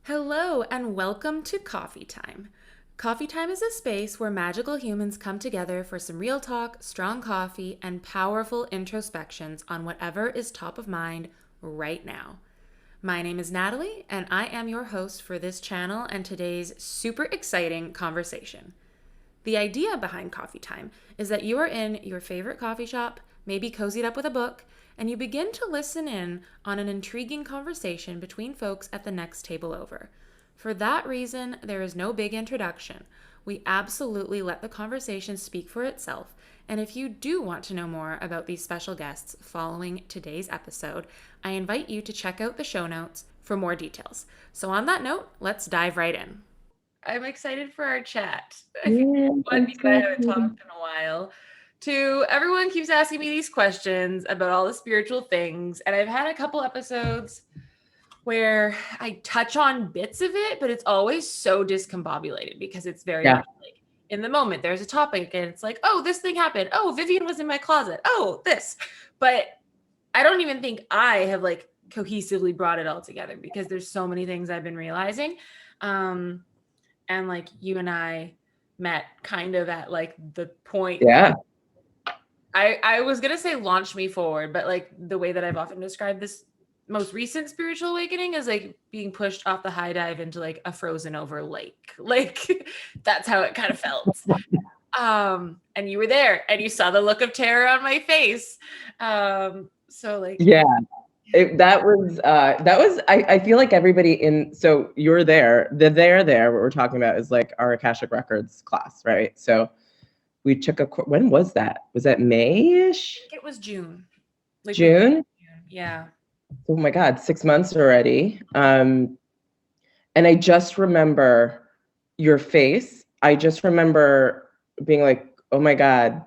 Hello, and welcome to Coffee Time. Coffee Time is a space where magical humans come together for some real talk, strong coffee, and powerful introspections on whatever is top of mind right now. My name is Natalie, and I am your host for this channel and today's super exciting conversation. The idea behind Coffee Time is that you are in your favorite coffee shop, maybe cozied up with a book, and you begin to listen in on an intriguing conversation between folks at the next table over. For that reason, there is no big introduction. We absolutely let the conversation speak for itself. And if you do want to know more about these special guests following today's episode, I invite you to check out the show notes for more details. So, on that note, let's dive right in. I'm excited for our chat. I think Yeah, one, I'm because I so haven't excited. talked in a while. Two, everyone keeps asking me these questions about all the spiritual things, and I've had a couple episodes where I touch on bits of it, but it's always so discombobulated because it's very Yeah, much like in the moment there's a topic and it's like, oh, this thing happened. Oh, Vivian was in my closet. Oh, this. But I don't even think I have like cohesively brought it all together because there's so many things I've been realizing. Um, and like you and I met kind of at like the point yeah, I was gonna say launch me forward, but like the way that I've often described this most recent spiritual awakening is like being pushed off the high dive into like a frozen over lake. Like that's how it kind of felt. And you were there and you saw the look of terror on my face. So like yeah. I feel like everybody so you're there, there, what we're talking about is like our Akashic Records class, right? So we took when was that? Was that May-ish? it was June. Like beginning June? of June. Yeah. Oh my God, 6 months already. And I just remember your face. I just remember being like, oh my God,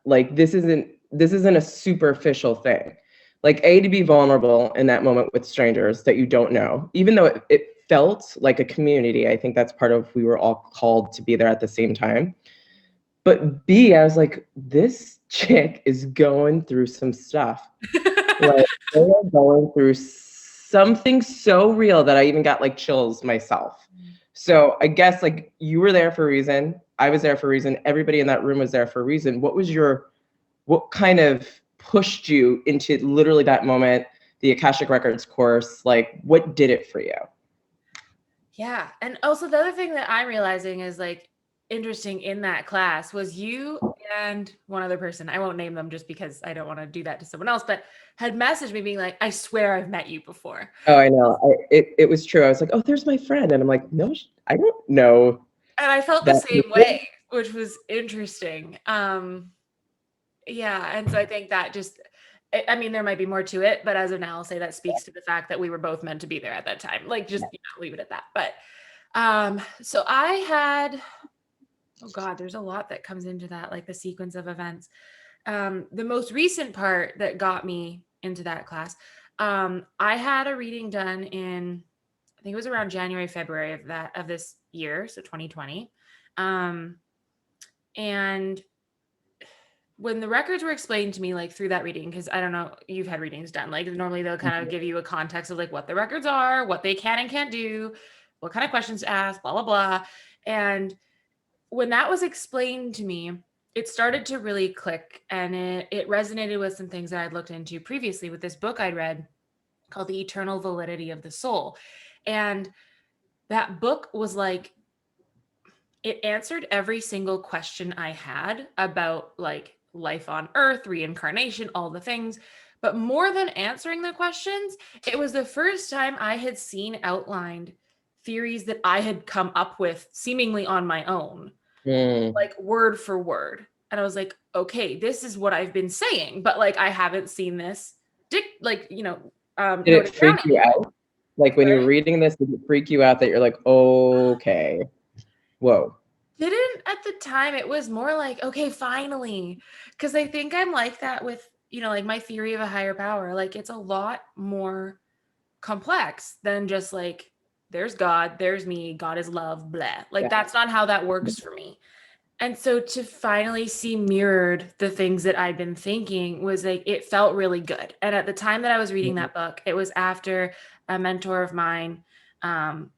like this isn't a superficial thing. Like to be vulnerable in that moment with strangers that you don't know, even though it felt like a community. I think that's part of we were all called to be there at the same time. But B, I was like, this chick is going through some stuff. Like they are going through something so real that I even got like chills myself. So I guess like you were there for a reason. I was there for a reason. Everybody in that room was there for a reason. What kind of pushed you into literally that moment, the Akashic Records course? Like what did it for you? Yeah. And also the other thing that I'm realizing is like interesting in that class was you and one other person. I won't name them just because I don't want to do that to someone else, but had messaged me being like, I swear I've met you before. Oh, I know. It was true. I was like, oh, there's my friend. And I'm like, no, I don't know And I felt the that same person. way, which was interesting. Yeah. And so I think that just, I mean, there might be more to it, but as of now, I'll say that speaks to the fact that we were both meant to be there at that time. Like, just leave it at that. But so I had, oh God, there's a lot that comes into that, like the sequence of events. The most recent part that got me into that class, I had a reading done in, I think it was around January, February of this year, so 2020. Um, and when the records were explained to me, like through that reading, because I don't know, you've had readings done. Like normally they'll kind of give you a context of like what the records are, what they can and can't do, what kind of questions to ask, blah, blah, blah. And when that was explained to me, it started to really click and it resonated with some things that I'd looked into previously with this book I'd read called The Eternal Validity of the Soul. And that book was like, it answered every single question I had about like life on earth, reincarnation, all the things. But more than answering the questions, it was the first time I had seen outlined theories that I had come up with seemingly on my own, Mm. like word for word. And I was like, okay, this is what I've been saying, but like I haven't seen this Did it noted down freak you anywhere. out? Like when you were Sorry. reading this, did it freak you out that you're like, okay, whoa. Didn't at the time. It was more like, okay, finally. Because I think I'm like that with, like my theory of a higher power. Like it's a lot more complex than just like, there's God, there's me, God is love, blah. Like Yeah. that's not how that works for me. And so to finally see mirrored the things that I'd been thinking was like, it felt really good. And at the time that I was reading that book, it was after a mentor of mine, um,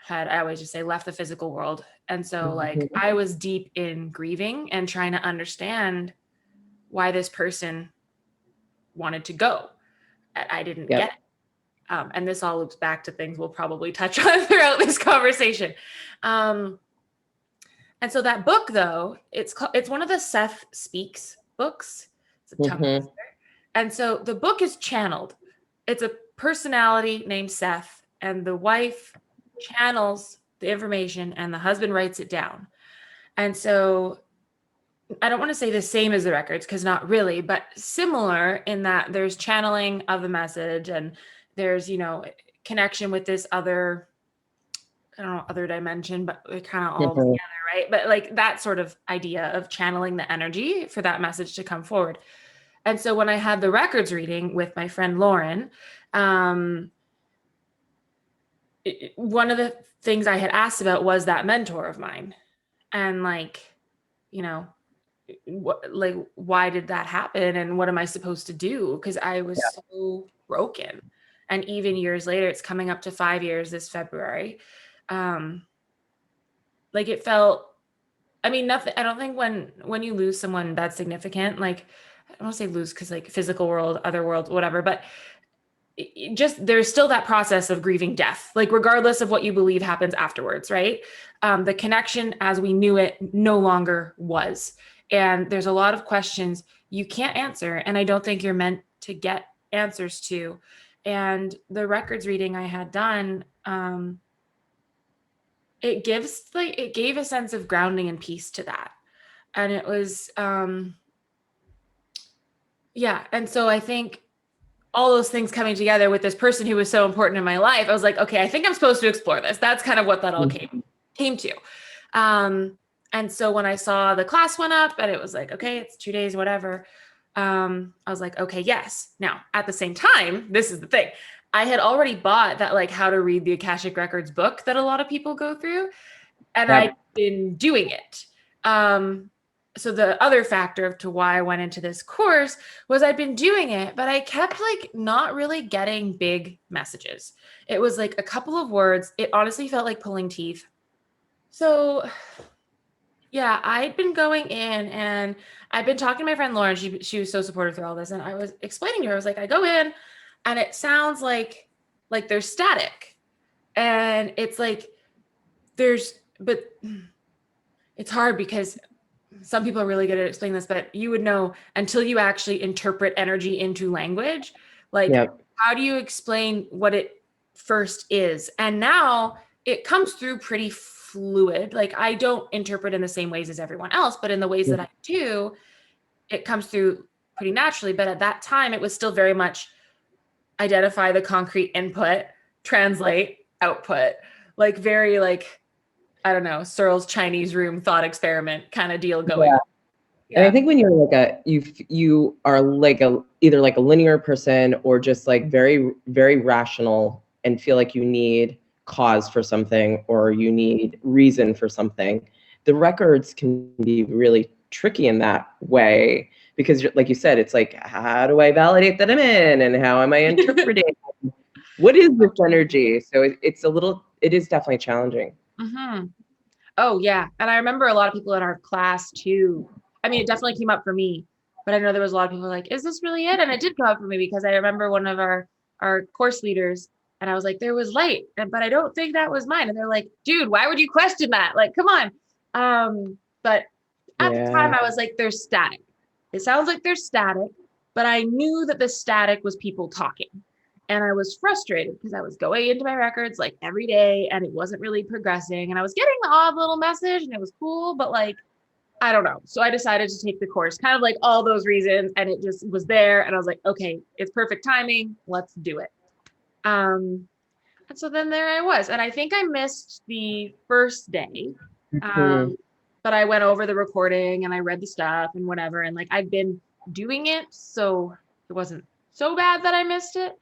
I always just say, left the physical world. And so like I was deep in grieving and trying to understand why this person wanted to go. I didn't get it. And this all loops back to things we'll probably touch on throughout this conversation. And so that book, though, it's one of the Seth Speaks books. It's a tongue twister. And so the book is channeled. It's a personality named Seth, and the wife channels the information and the husband writes it down. And so I don't want to say the same as the records, because not really, but similar in that there's channeling of the message, and there's, you know, connection with this other, I don't know, other dimension, but it kind of all together, right? But like that sort of idea of channeling the energy for that message to come forward. And so when I had the records reading with my friend Lauren, one of the things I had asked about was that mentor of mine. And like, you know, why did that happen? And what am I supposed to do? Because I was so broken. And even years later, it's coming up to 5 years this February. Like it felt, I mean, nothing, I don't think when you lose someone that's significant, like, I don't want to say lose because like physical world, other world, whatever, but just there's still that process of grieving death, like regardless of what you believe happens afterwards, right? The connection as we knew it no longer was. And there's a lot of questions you can't answer. And I don't think you're meant to get answers to. And the records reading I had done, it gave a sense of grounding and peace to that. And it was, yeah. And so I think all those things coming together with this person who was so important in my life, I was like, okay, I think I'm supposed to explore this. That's kind of what that all came to. And so when I saw the class went up and it was like, okay, it's 2 days, whatever. I was like, okay, yes. Now at the same time, this is the thing. I had already bought that like how to read the Akashic Records book that a lot of people go through. And I'd been doing it. So the other factor to why I went into this course was I'd been doing it, but I kept like not really getting big messages. It was like a couple of words. It honestly felt like pulling teeth. So yeah, I'd been going in and I'd been talking to my friend Lauren. She was so supportive through all this. And I was explaining to her, I was like, I go in and it sounds like there's static. And it's like but it's hard because some people are really good at explaining this, but you would know until you actually interpret energy into language, like how do you explain what it first is? And now it comes through pretty fluid. Like I don't interpret in the same ways as everyone else, but in the ways that I do, it comes through pretty naturally. But at that time, it was still very much identify the concrete input, translate, output, like very like, I don't know, Searle's Chinese room thought experiment kind of deal going. Yeah. And I think when you're like you are like either like a linear person or just like very, very rational and feel like you need cause for something or you need reason for something, the records can be really tricky in that way because like you said, it's like, how do I validate that I'm in and how am I interpreting? What is this energy? So it is definitely challenging. Mm-hmm. Oh yeah. And I remember a lot of people in our class too. I mean, it definitely came up for me, but I know there was a lot of people like, is this really it? And it did come up for me because I remember one of our course leaders and I was like, there was light, but I don't think that was mine. And they're like, dude, why would you question that? Like, come on. But at the time I was like, there's static. It sounds like there's static, but I knew that the static was people talking. And I was frustrated because I was going into my records like every day and it wasn't really progressing. And I was getting the odd little message and it was cool, but like, I don't know. So I decided to take the course, kind of like all those reasons. And it just was there. And I was like, okay, it's perfect timing. Let's do it. And so then there I was. And I think I missed the first day. But I went over the recording and I read the stuff and whatever. And like, I'd been doing it. So it wasn't so bad that I missed it.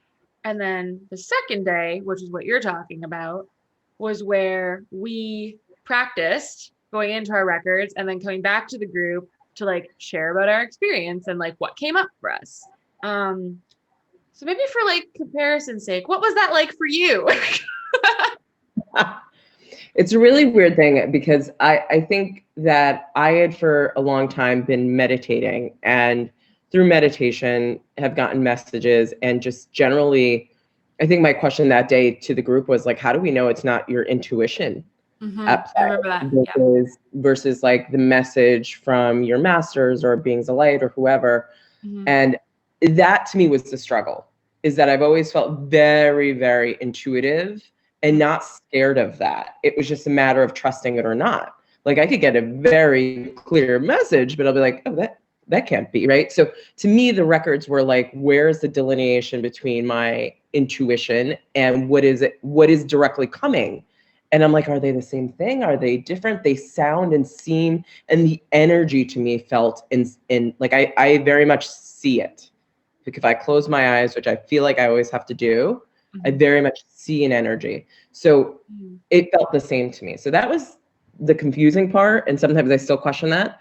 And then the second day, which is what you're talking about, was where we practiced going into our records and then coming back to the group to like share about our experience and like what came up for us. So maybe for like comparison's sake, what was that like for you? It's a really weird thing because I think that I had for a long time been meditating, and through meditation have gotten messages, and just generally, I think my question that day to the group was like, how do we know it's not your intuition at I play remember that. Yeah. versus like the message from your masters or beings of light or whoever. And that to me was the struggle, is that I've always felt very, very intuitive and not scared of that. It was just a matter of trusting it or not. Like I could get a very clear message, but I'll be like, oh, that can't be, right? So to me, the records were like, where's the delineation between my intuition and what is directly coming? And I'm like, are they the same thing? Are they different? They sound and seem, and the energy to me felt in like I very much see it. Like if I close my eyes, which I feel like I always have to do, I very much see an energy. So it felt the same to me. So that was the confusing part. And sometimes I still question that.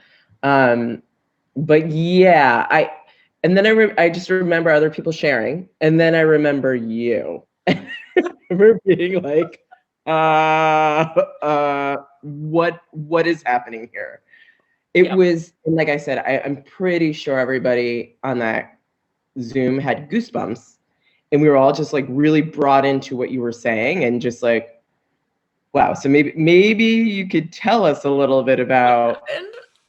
But yeah, and then I just remember other people sharing. And then I remember you. I remember being like, what is happening here? It was, and like I said, I'm pretty sure everybody on that Zoom had goosebumps, and we were all just like really brought into what you were saying, and just like, wow. So maybe you could tell us a little bit about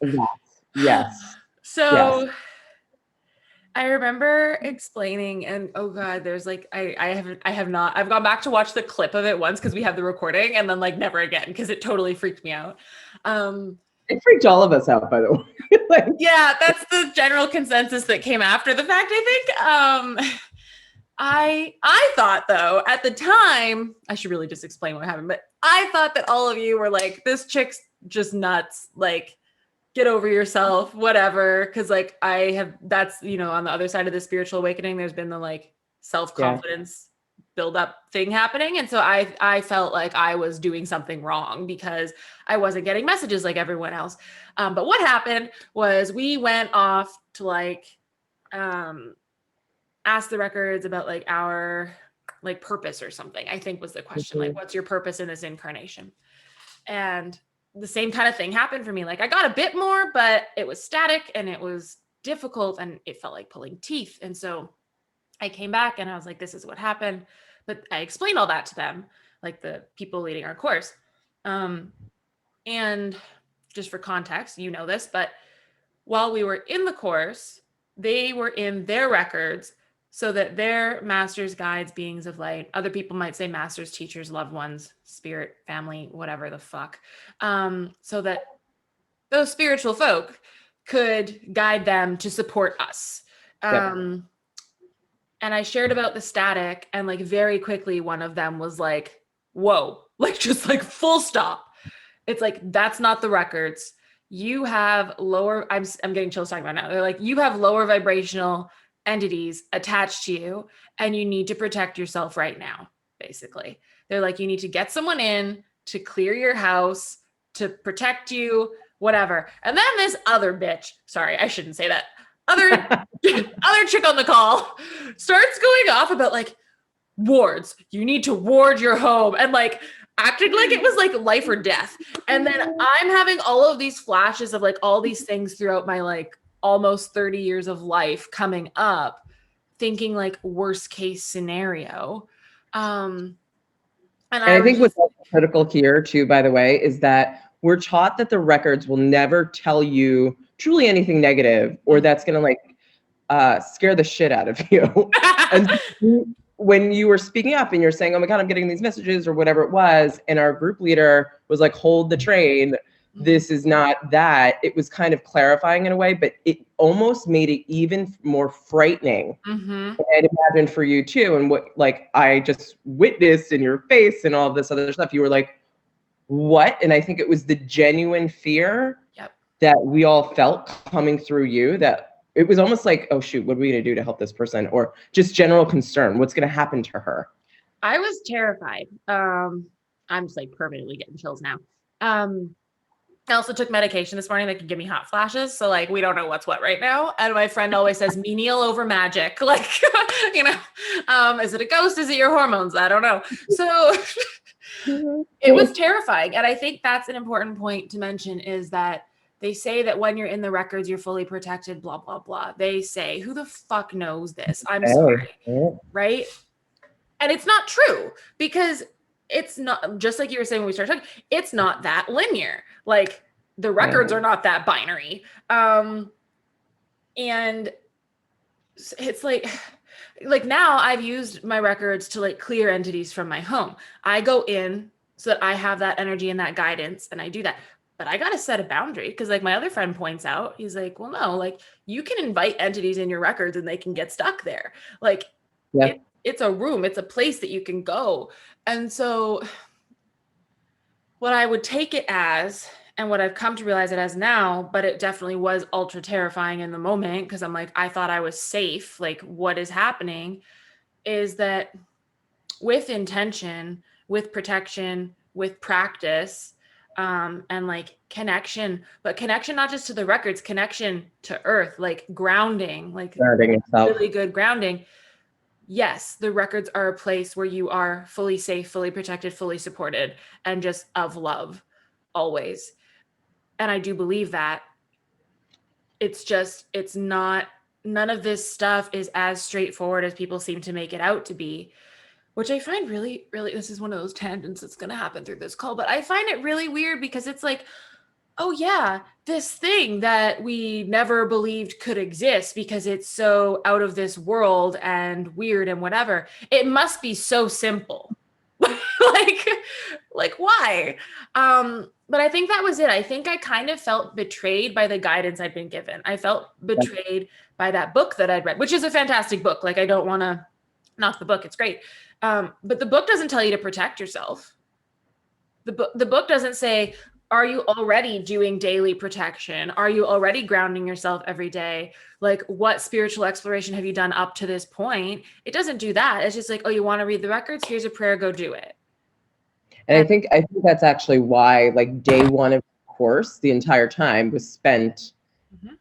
that. Yes. So Yes. I remember explaining, and oh god, there's like I've gone back to watch the clip of it once because we have the recording, and then like never again because it totally freaked me out. It freaked all of us out, by the way. Like, yeah, that's the general consensus that came after the fact, I think. I thought though at the time, I should really just explain what happened, but I thought that all of you were like, this chick's just nuts, like get over yourself, whatever. Cause like that's, on the other side of the spiritual awakening, there's been the like self-confidence build up thing happening. And so I felt like I was doing something wrong because I wasn't getting messages like everyone else. But what happened was we went off to like, ask the records about like our like purpose or something, I think was the question. Like, what's your purpose in this incarnation? And the same kind of thing happened for me. Like I got a bit more, but it was static and it was difficult and it felt like pulling teeth. And so I came back and I was like, this is what happened. But I explained all that to them, like the people leading our course. And just for context, you know this, but while we were in the course, they were in their records so that their masters, guides, beings of light, other people might say masters, teachers, loved ones, spirit, family, whatever the fuck, so that those spiritual folk could guide them to support us. And I shared about the static, and like very quickly, one of them was like, whoa, like just like full stop. It's like, that's not the records. You have lower, I'm getting chills talking about it now. They're like, you have lower vibrational entities attached to you and you need to protect yourself right now, basically. They're like, you need to get someone in to clear your house, to protect you, whatever. And then this other bitch, sorry, I shouldn't say that, other chick on the call starts going off about like wards. You need to ward your home, and like acting like it was like life or death. And then I'm having all of these flashes of like all these things throughout my like almost 30 years of life coming up, thinking like worst case scenario. And I think what's critical here too, by the way, is that we're taught that the records will never tell you truly anything negative or that's going to like scare the shit out of you. And when you were speaking up and you're saying, oh my God, I'm getting these messages or whatever it was, and our group leader was like, hold the train, this is not that, it was kind of clarifying in a way, but it almost made it even more frightening. And I'd imagine for you too, and what like I just witnessed in your face and all of this other stuff, you were like, what? And I think it was the genuine fear that we all felt coming through you, that it was almost like, oh shoot, what are we gonna do to help this person? Or just general concern, what's gonna happen to her? I was terrified. I'm just like permanently getting chills now. I also took medication this morning that could give me hot flashes. So like, we don't know what's what right now. And my friend always says menial over magic. Like, is it a ghost? Is it your hormones? I don't know. So It was terrifying. And I think that's an important point to mention, is that they say that when you're in the records, you're fully protected, blah, blah, blah. They say, who the fuck knows this? I'm sorry. Right? And it's not true, because it's not, just like you were saying when we started talking, it's not that linear. Like, the records are not that binary. And it's like now I've used my records to like clear entities from my home. I go in so that I have that energy and that guidance, and I do that. But I got to set a boundary, because like my other friend points out, he's like, well, no, like you can invite entities in your records and they can get stuck there. Like, it's a room, it's a place that you can go. And so what I would take it as, and what I've come to realize it as now, but it definitely was ultra terrifying in the moment, because I'm like, I thought I was safe. Like, what is happening is that with intention, with protection, with practice, and like connection, but connection not just to the records, connection to earth, like grounding, like really good grounding. Yes, the records are a place where you are fully safe, fully protected, fully supported, and just of love always. And I do believe that. It's just, it's not, none of this stuff is as straightforward as people seem to make it out to be, which I find really, really, this is one of those tangents that's going to happen through this call, but I find it really weird, because it's like, oh yeah, this thing that we never believed could exist because it's so out of this world and weird and whatever, it must be so simple. like why? But I think that was it. I think I kind of felt betrayed by the guidance I'd been given. I felt betrayed by that book that I'd read, which is a fantastic book. Like, I don't want to knock the book, it's great. But the book doesn't tell you to protect yourself. The book doesn't say, are you already doing daily protection? Are you already grounding yourself every day? Like, what spiritual exploration have you done up to this point? It doesn't do that. It's just like, oh, you want to read the records? Here's a prayer, go do it. And I think that's actually why, like, day one of the course, the entire time was spent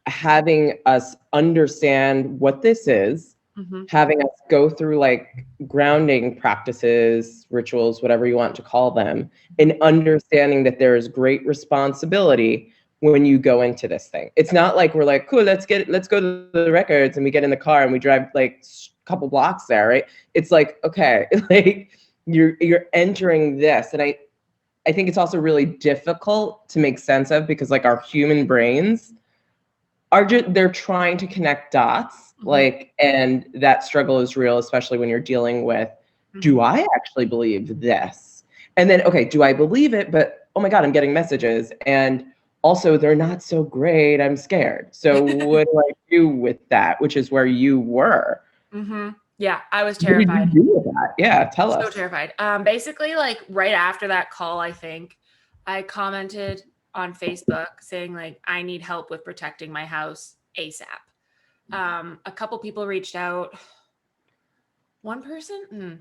having us understand what this is, having us go through like grounding practices, rituals, whatever you want to call them, and understanding that there is great responsibility when you go into this thing. It's not like we're like, cool, let's go to the records, and we get in the car and we drive like a couple blocks there, right? It's like, okay, like you're entering this. And I think it's also really difficult to make sense of, because like our human brains are they're trying to connect dots, like, and that struggle is real, especially when you're dealing with, do I actually believe this? And then, okay, do I believe it? But oh my God, I'm getting messages, and also they're not so great. I'm scared. So what do I do with that? Which is where you were. Yeah, I was terrified. What did you do with that? Yeah, tell us. So terrified. Basically, like right after that call, I think I commented on Facebook saying like, I need help with protecting my house ASAP. A couple people reached out. One person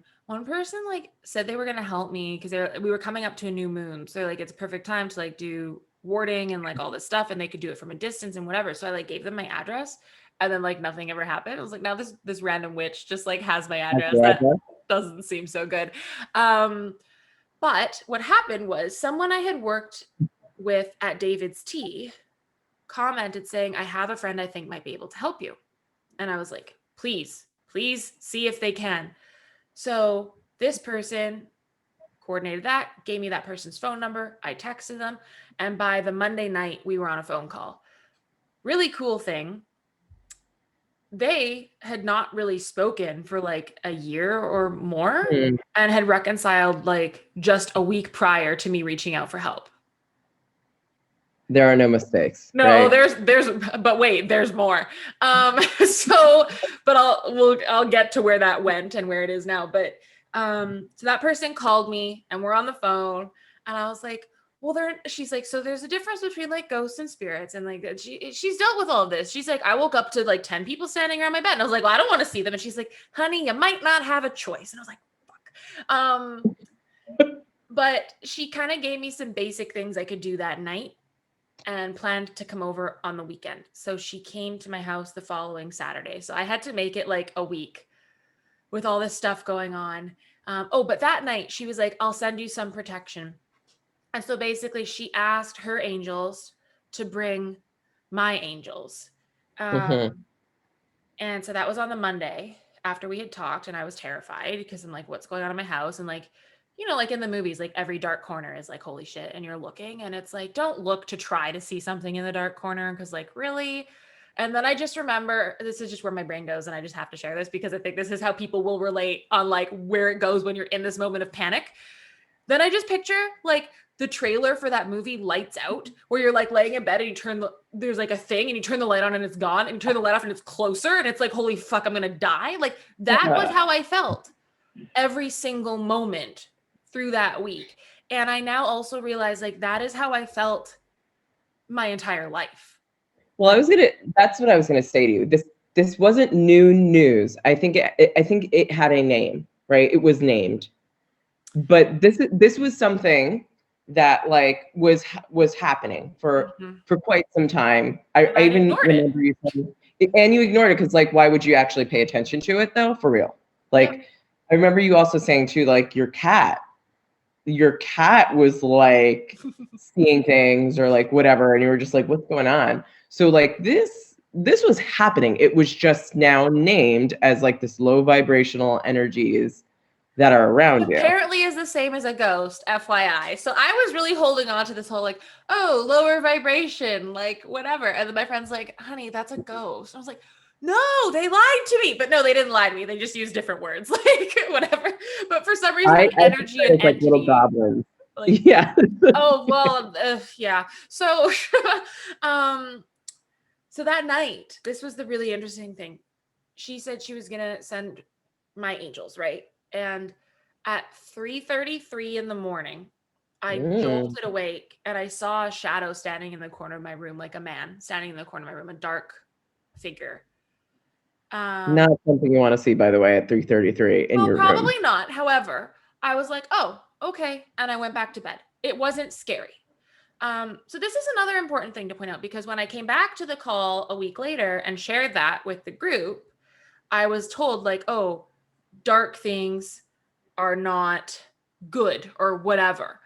like said they were going to help me because we were coming up to a new moon. So like, it's a perfect time to like do warding and like all this stuff, and they could do it from a distance and whatever. So I like gave them my address, and then like nothing ever happened. I was like, now this random witch just like has my address. That doesn't seem so good. But what happened was, someone I had worked with at David's Tea commented saying, I have a friend I think might be able to help you. And I was like, please see if they can. So this person coordinated that, gave me that person's phone number. I texted them. And by the Monday night, we were on a phone call. Really cool thing. They had not really spoken for like a year or more, and had reconciled like just a week prior to me reaching out for help. There are no mistakes. No, right? but wait, there's more. So, but I'll get to where that went and where it is now. But so that person called me and we're on the phone, and I was like, well, she's like, so there's a difference between like ghosts and spirits, and like she's dealt with all of this. She's like, I woke up to like 10 people standing around my bed, and I was like, well, I don't want to see them. And she's like, honey, you might not have a choice. And I was like, fuck. But she kind of gave me some basic things I could do that night, and planned to come over on the weekend. So she came to my house the following Saturday. So I had to make it like a week with all this stuff going on. But that night she was like, I'll send you some protection. And so basically she asked her angels to bring my angels. Mm-hmm. And so that was on the Monday after we had talked, and I was terrified because I'm like, what's going on in my house? And like, like in the movies, like every dark corner is like, holy shit. And you're looking, and it's like, don't look to try to see something in the dark corner because, like, really? And then I just remember, this is just where my brain goes, and I just have to share this because I think this is how people will relate on like where it goes when you're in this moment of panic. Then I just picture like the trailer for that movie Lights Out, where you're like laying in bed and there's like a thing and you turn the light on and it's gone, and you turn the light off and it's closer and it's like, holy fuck, I'm gonna die. Like that was how I felt every single moment through that week. And I now also realize like that is how I felt my entire life. Well, that's what I was gonna say to you. This wasn't new news. I think it had a name, right? It was named. But this was something that like was happening for quite some time. I even remember you saying, and you ignored it because like, why would you actually pay attention to it though? For real. Like, yep. I remember you also saying too, like your cat was like seeing things or like whatever, and you were just like, what's going on? So like this was happening. It was just now named as like this low vibrational energies that are around you. Apparently is the same as a ghost, FYI. So I was really holding on to this whole like, oh, lower vibration, like whatever. And then my friend's like, honey, that's a ghost. I was like, no, they lied to me. But no, they didn't lie to me. They just used different words, like whatever. But for some reason, energy and like entity, little goblins. Like, yeah. Oh, well, yeah. So, so that night, this was the really interesting thing. She said she was going to send my angels, right? And at 3:33 in the morning, I jolted awake and I saw a shadow standing in the corner of my room, like a man standing in the corner of my room, a dark figure. Not something you want to see, by the way, at 3:33 in your room. Probably not. However, I was like, oh, okay. And I went back to bed. It wasn't scary. So this is another important thing to point out, because when I came back to the call a week later and shared that with the group, I was told like, oh, dark things are not good or whatever.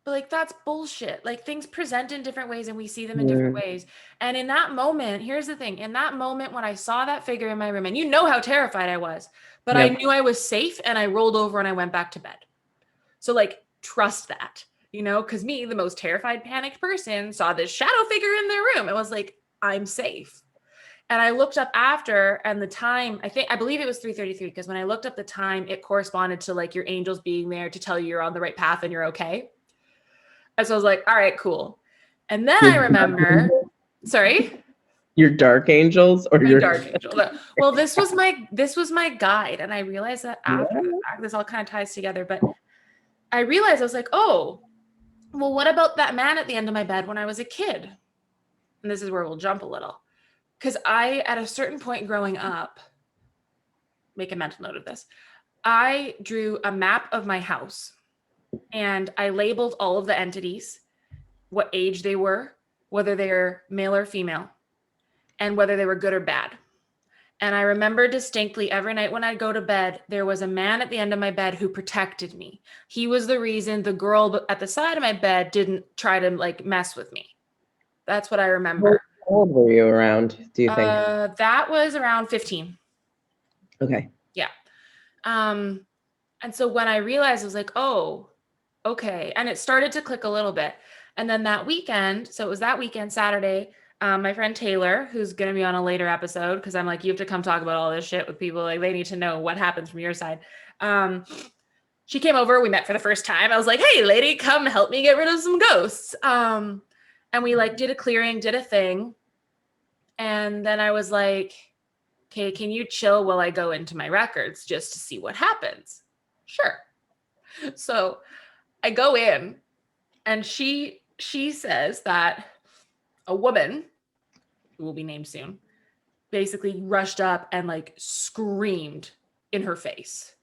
But like, that's bullshit. Like, things present in different ways and we see them in different ways. And in that moment, here's the thing. In that moment, when I saw that figure in my room, and you know how terrified I was, but I knew I was safe, and I rolled over and I went back to bed. So like, trust that, because me, the most terrified, panicked person, saw this shadow figure in their room and was like, I'm safe. And I looked up after, and the time, I believe it was 3:33, because when I looked up the time, it corresponded to like your angels being there to tell you you're on the right path and you're okay. And so I was like, all right, cool. And then I remember, sorry? Your dark angels or your dark angel. Well, this was my guide. And I realized that after the fact, this all kind of ties together. But I realized, I was like, oh, well, what about that man at the end of my bed when I was a kid? And this is where we'll jump a little. Because at a certain point growing up, make a mental note of this, I drew a map of my house and I labeled all of the entities, what age they were, whether they're male or female, and whether they were good or bad. And I remember distinctly every night when I'd go to bed, there was a man at the end of my bed who protected me. He was the reason the girl at the side of my bed didn't try to like mess with me. That's what I remember. How old were you around, do you think? That was around 15. Okay. Yeah. And so when I realized, I was like, oh, okay. And it started to click a little bit. And then that weekend, so it was that weekend, Saturday, my friend Taylor, who's going to be on a later episode, because I'm like, you have to come talk about all this shit with people. Like, they need to know what happens from your side. She came over. We met for the first time. I was like, hey, lady, come help me get rid of some ghosts. And we like did a clearing, did a thing. And then I was like, okay, can you chill while I go into my records just to see what happens? Sure. So I go in, and she says that a woman, who will be named soon, basically rushed up and like screamed in her face.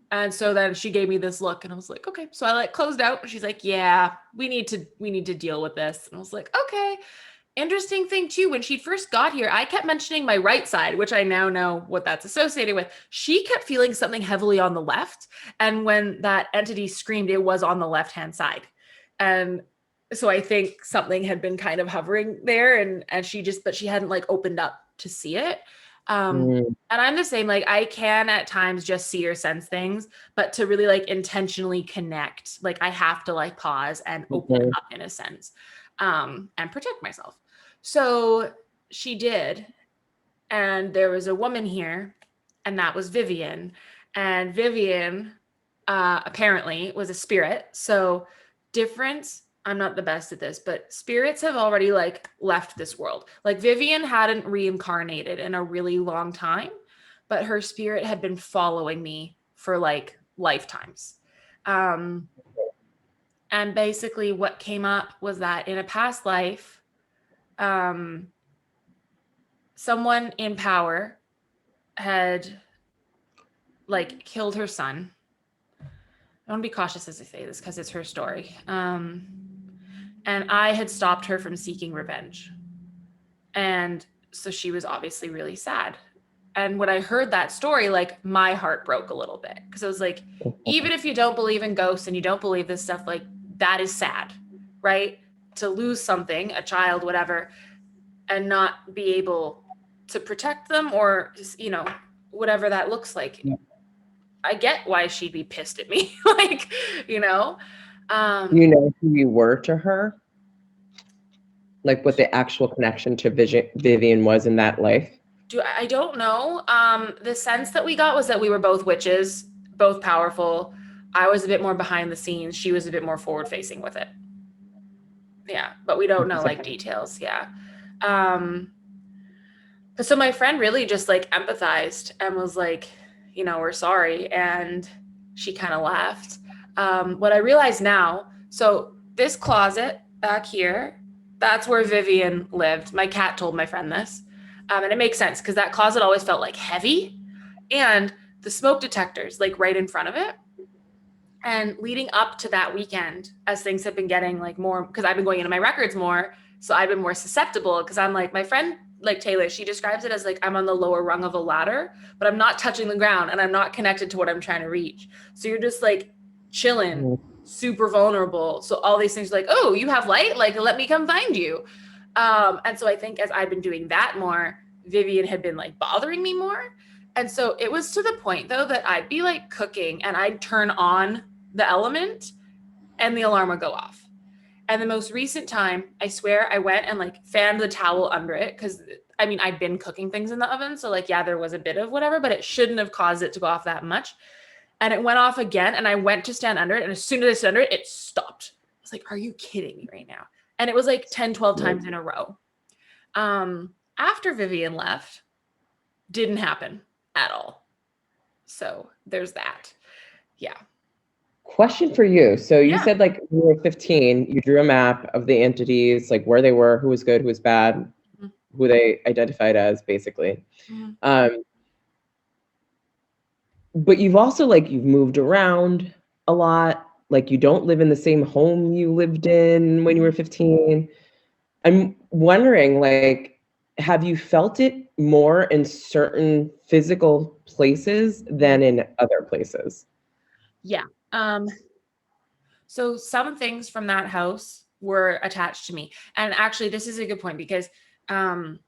And so then she gave me this look, and I was like, okay. So I like closed out, and she's like, yeah, we need to deal with this. And I was like, okay. interesting thing too, when she first got here, I kept mentioning my right side, which I now know what that's associated with. She kept feeling something heavily on the left. And when that entity screamed, it was on the left-hand side. And so I think something had been kind of hovering there, and but she hadn't like opened up to see it. Mm, And I'm the same, like I can at times just see or sense things, but to really like intentionally connect, like I have to like pause and open mhm. up in a sense, and protect myself. So she did. And there was a woman here, and that was Vivian. And Vivian apparently was a spirit. So difference, I'm not the best at this, but spirits have already like left this world. Like Vivian hadn't reincarnated in a really long time, but her spirit had been following me for like lifetimes. Um, and basically what came up was that in a past life, um, someone in power had like killed her son. I want to be cautious as I say this because it's her story. And I had stopped her from seeking revenge. And so she was obviously really sad. And when I heard that story, like my heart broke a little bit because I was like, even if you don't believe in ghosts and you don't believe this stuff, like that is sad, right? To lose something, a child, whatever, and not be able to protect them or, you know, whatever that looks like. Yeah. I get why she'd be pissed at me. Like, you know, Do you um, know who you were to her? Like what the actual connection to Vivian was in that life? I don't know. The sense that we got was that we were both witches, both powerful. I was a bit more behind the scenes. She was a bit more forward facing with it. Yeah, but we don't know like details. Yeah. Um, so my friend really just like empathized and was like, you know, we're sorry. And she kind of laughed. What I realize now, so this closet back here, that's where Vivian lived. My cat told my friend this. And it makes sense because that closet always felt like heavy. And the smoke detectors, like right in front of it. And leading up to that weekend, as things have been getting like more, because I've been going into my records more, so I've been more susceptible. Because I'm like, my friend, like Taylor, she describes it as like I'm on the lower rung of a ladder, but I'm not touching the ground and I'm not connected to what I'm trying to reach. So you're just like chilling, Mm. super vulnerable. So all these things like, oh, you have light, like let me come find you. And so I think as I've been doing that more, Vivian had been like bothering me more. And so it was to the point though that I'd be like cooking and I'd turn on the element and the alarm would go off. And the most recent time, I swear I went and like fanned the towel under it because I mean, I'd been cooking things in the oven. So, like, yeah, there was a bit of whatever, but it shouldn't have caused it to go off that much. And it went off again. And I went to stand under it. And as soon as I stood under it, it stopped. I was like, are you kidding me right now? And it was like 10, 12 times in a row. After Vivian left, didn't happen at all. So there's that. Yeah. Question for you. So you Yeah. said like when you were 15, you drew a map of the entities, like where they were, who was good, who was bad, Mhm. who they identified as, basically. Mhm. Um, but you've also like you've moved around a lot. Like you don't live in the same home you lived in when you were 15. I'm wondering, like, have you felt it more in certain physical places than in other places? Yeah. So some things from that house were attached to me. And actually, this is a good point because, um,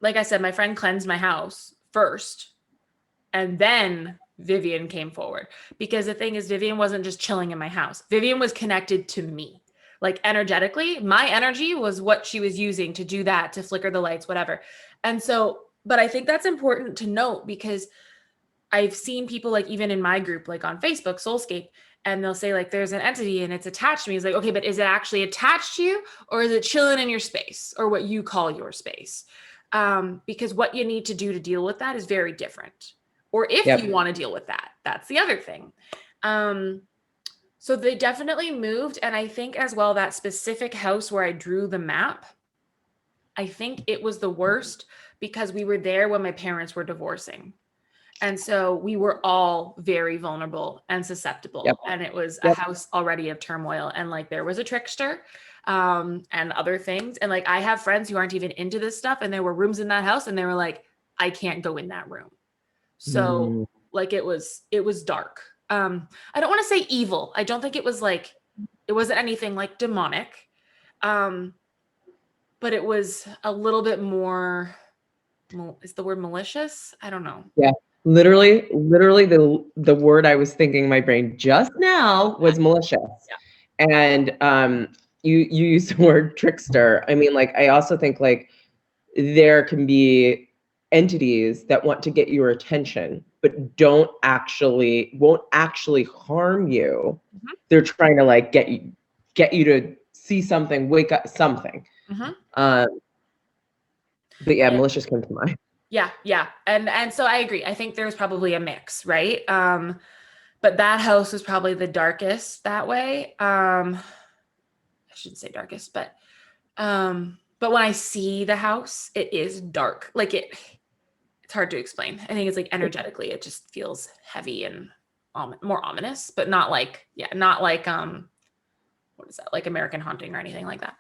like I said, my friend cleansed my house first, and then Vivian came forward. Because the thing is, Vivian wasn't just chilling in my house, Vivian was connected to me. Like energetically, my energy was what she was using to do that, to flicker the lights, whatever. And so, but I think that's important to note because I've seen people like even in my group, like on Facebook, Soulscape, and they'll say like there's an entity and it's attached to me. It's like, okay, but is it actually attached to you or is it chilling in your space or what you call your space? Because what you need to do to deal with that is very different. Or if you Yep. want to deal with that, that's the other thing. Um, so they definitely moved. And I think as well, that specific house where I drew the map, I think it was the worst because we were there when my parents were divorcing. And so we were all very vulnerable and Yep. susceptible. And it was a Yep. house already of turmoil. And like there was a trickster. and other things. And like, I have friends who aren't even into this stuff, and there were rooms in that house and they were like, I can't go in that room. So Mm. like, it was dark. I don't want to say evil. I don't think it was like, it wasn't anything like demonic. But it was a little bit more, is the word malicious? I don't know. Yeah. Literally the word I was thinking in my brain just now was malicious. Yeah. And you use the word trickster. I mean, like, I also think like there can be entities that want to get your attention but won't actually harm you. Mhm. They're trying to like get you to see something, wake up something. Mhm. But yeah, Yeah. malicious comes to mind. Yeah. And so I agree. I think there's probably a mix, right? But that house was probably the darkest that way. I shouldn't say darkest, but when I see the house, it is dark. Like, it's hard to explain. I think it's like energetically, it just feels heavy and more ominous, but not like, not like what is that, like American Haunting or anything like that.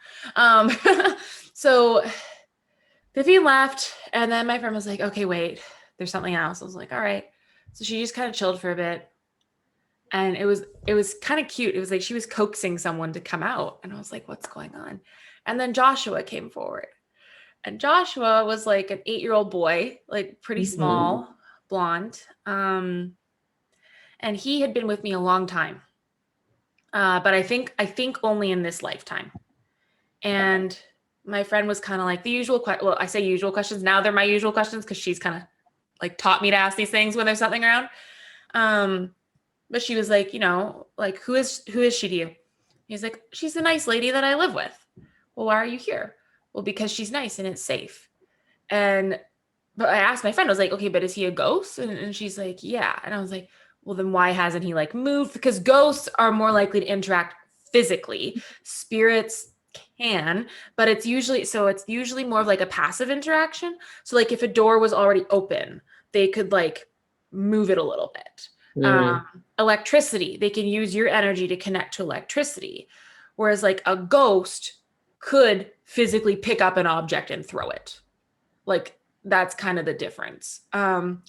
So Vivian left, and then my friend was like, okay, wait, there's something else. I was like, all right. So she just kind of chilled for a bit, and it was kind of cute. It was like she was coaxing someone to come out, and I was like, what's going on? And then Joshua came forward, and Joshua was like an 8-year-old boy, like pretty small, blonde, and he had been with me a long time, but I think only in this lifetime. And my friend was kind of like the usual well, I say usual questions, now they're my usual questions because she's kind of like taught me to ask these things when there's something around. But she was like, like, who is she to you? He's like, she's a nice lady that I live with. Well, why are you here? Well, because she's nice and it's safe. But I asked my friend, I was like, okay, but is he a ghost? And she's like, yeah. And I was like, well, then why hasn't he like moved? Because ghosts are more likely to interact physically. Spirits can, but it's usually more of like a passive interaction. So like, if a door was already open, they could like move it a little bit. Electricity, they can use your energy to connect to electricity. Whereas like a ghost could physically pick up an object and throw it. Like, that's kind of the difference. And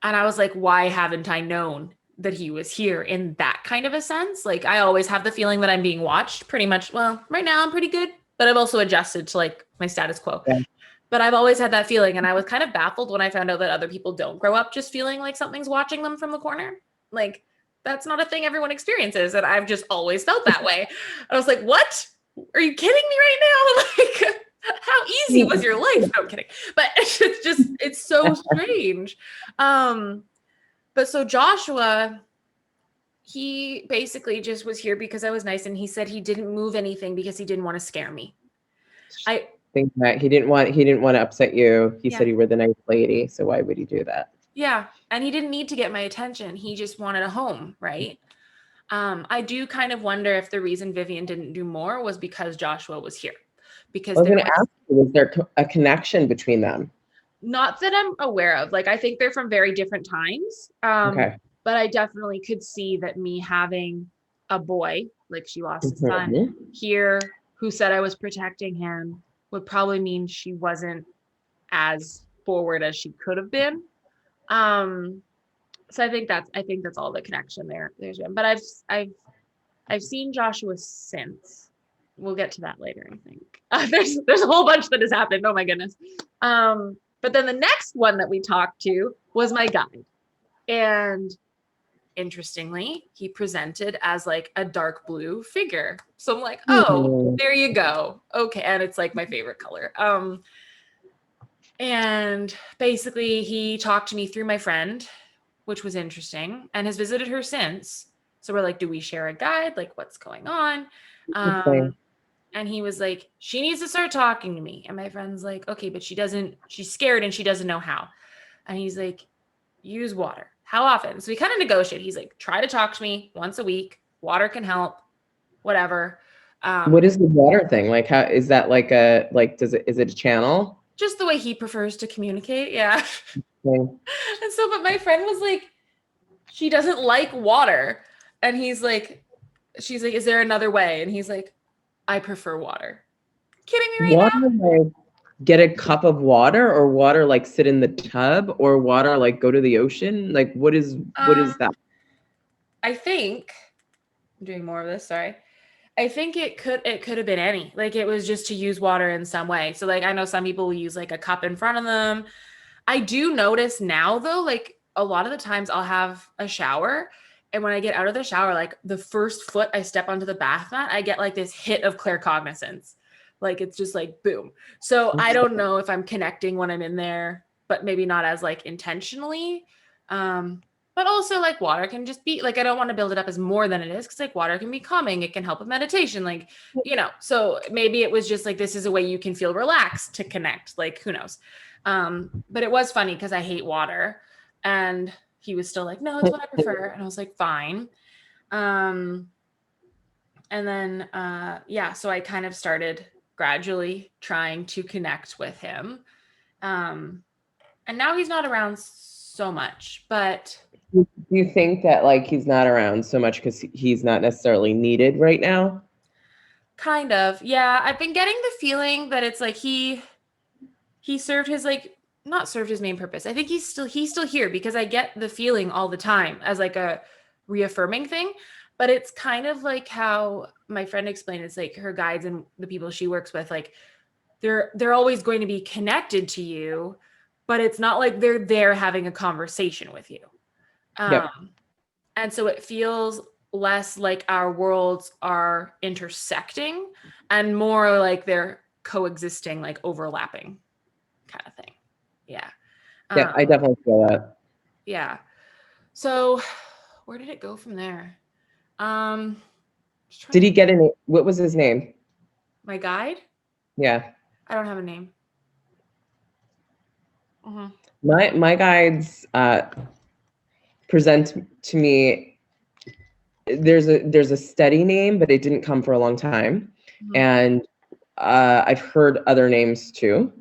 I was like, why haven't I known that he was here in that kind of a sense? Like, I always have the feeling that I'm being watched pretty much. Well, right now I'm pretty good, but I've also adjusted to like my status quo. Yeah. But I've always had that feeling. And I was kind of baffled when I found out that other people don't grow up just feeling like something's watching them from the corner. Like, that's not a thing everyone experiences. And I've just always felt that way. I was like, what? Are you kidding me right now? Like, how easy was your life? No, I'm kidding. But it's so strange. But so Joshua, he basically just was here because I was nice, and he said he didn't move anything because he didn't want to scare me. I think that he didn't want to upset you. He said you were the nice lady, so why would he do that? Yeah, and he didn't need to get my attention. He just wanted a home, right? I do kind of wonder if the reason Vivian didn't do more was because Joshua was here. Because I was going to ask you, was there a connection between them? Not that I'm aware of. Like, I think they're from very different times. Okay. But I definitely could see that me having a boy, like she lost a son here, who said I was protecting him, would probably mean she wasn't as forward as she could have been. So I think that's all the connection there. But I've seen Joshua since. We'll get to that later, I think. There's a whole bunch that has happened. Oh my goodness. But then the next one that we talked to was my guide. And interestingly, he presented as like a dark blue figure. So I'm like, oh, there you go. Okay. And it's like my favorite color. And basically he talked to me through my friend, which was interesting, and has visited her since. So we're like, do we share a guide? Like, what's going on? And he was like, she needs to start talking to me. And my friend's like, okay, but she's scared and she doesn't know how. And he's like, use water. How often? So we kind of negotiate. He's like, try to talk to me once a week. Water can help, whatever. What is the water thing? Like, how is that like is it a channel? Just the way he prefers to communicate. Yeah. And so, but my friend was like, she doesn't like water. And she's like, is there another way? And he's like, I prefer water. Kidding me right Water, now? like get a cup of water, or water like sit in the tub, or water like go to the ocean? Like what is that? I think I'm doing more of this, sorry. I think it could have been any. Like it was just to use water in some way. So like I know some people will use like a cup in front of them. I do notice now though, like a lot of the times I'll have a shower and when I get out of the shower, like the first foot I step onto the bath mat, I get like this hit of claircognizance. Like it's just like boom. So I don't know if I'm connecting when I'm in there, but maybe not as like intentionally. But also like water can just be like I don't want to build it up as more than it is because like water can be calming. It can help with meditation. Like, so maybe it was just like this is a way you can feel relaxed to connect. Like who knows? But it was funny because I hate water. And he was still like, no, it's what I prefer. And I was like, fine. Um, and then yeah, so I kind of started gradually trying to connect with him. Um, and now he's not around so much, but Do you think that like he's not around so much because he's not necessarily needed right now? kind of. Yeah, I've been getting the feeling that it's like he served his like not served his main purpose. I think he's still here because I get the feeling all the time as like a reaffirming thing. But it's kind of like how my friend explained it's like her guides and the people she works with, like they're always going to be connected to you, but it's not like they're there having a conversation with you. Yep. Um, and so it feels less like our worlds are intersecting and more like they're coexisting, like overlapping kind of thing. Yeah. Yeah, I Um, definitely feel that. yeah. So where did it go from there? Just trying Did to he think. get any? What was his name? My guide? Yeah. I don't have a name. Mm-hmm. My guides present to me, there's a steady name, but it didn't come for a long time. Mm-hmm. And I've heard other names too.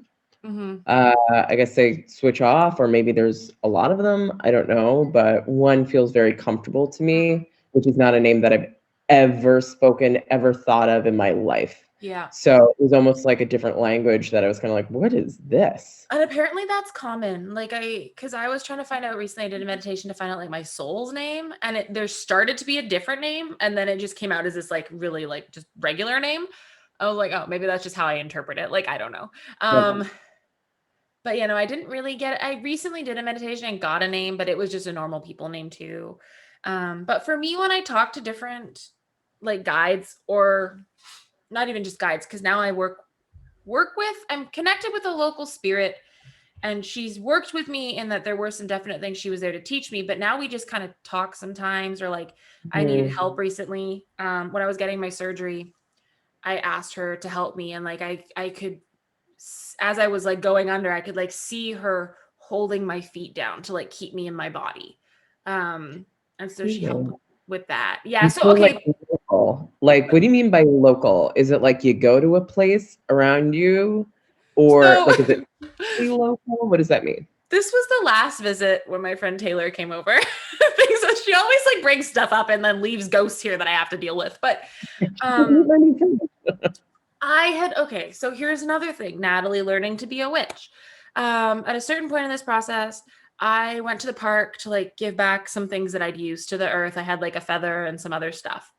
Mm-hmm. I guess they switch off, or maybe there's a lot of them. I don't know, but one feels very comfortable to me, which is not a name that I've ever spoken, ever thought of in my life. Yeah. So it was almost like a different language that I was kind of like, what is this? And apparently that's common. Like because I was trying to find out recently, I did a meditation to find out like my soul's name, and there started to be a different name, and then it just came out as this like really like just regular name. I was like, oh, maybe that's just how I interpret it. Like I don't know. Yep. But I didn't really get it. I recently did a meditation and got a name, but it was just a normal people name too. But for me, when I talk to different like guides or not even just guides, because now I I'm connected with a local spirit and she's worked with me in that there were some definite things she was there to teach me, but now we just kind of talk sometimes, or like I needed Mhm. help recently. When I was getting my surgery, I asked her to help me, and like I could, as I was like going under, I could like see her holding my feet down to like keep me in my body. And so she helped Mhm. with that. Yeah. You So feel like okay. local. Like, what do you mean by local? Is it like you go to a place around you, or So like is it really local? What does that mean? this was the last visit when my friend Taylor came over. Things that she always like brings stuff up and then leaves ghosts here that I have to deal with. But um I had okay, so here's another thing, Natalie learning to be a witch. At a certain point in this process, I went to the park to like give back some things that I'd used to the earth. I had like a feather and some other stuff,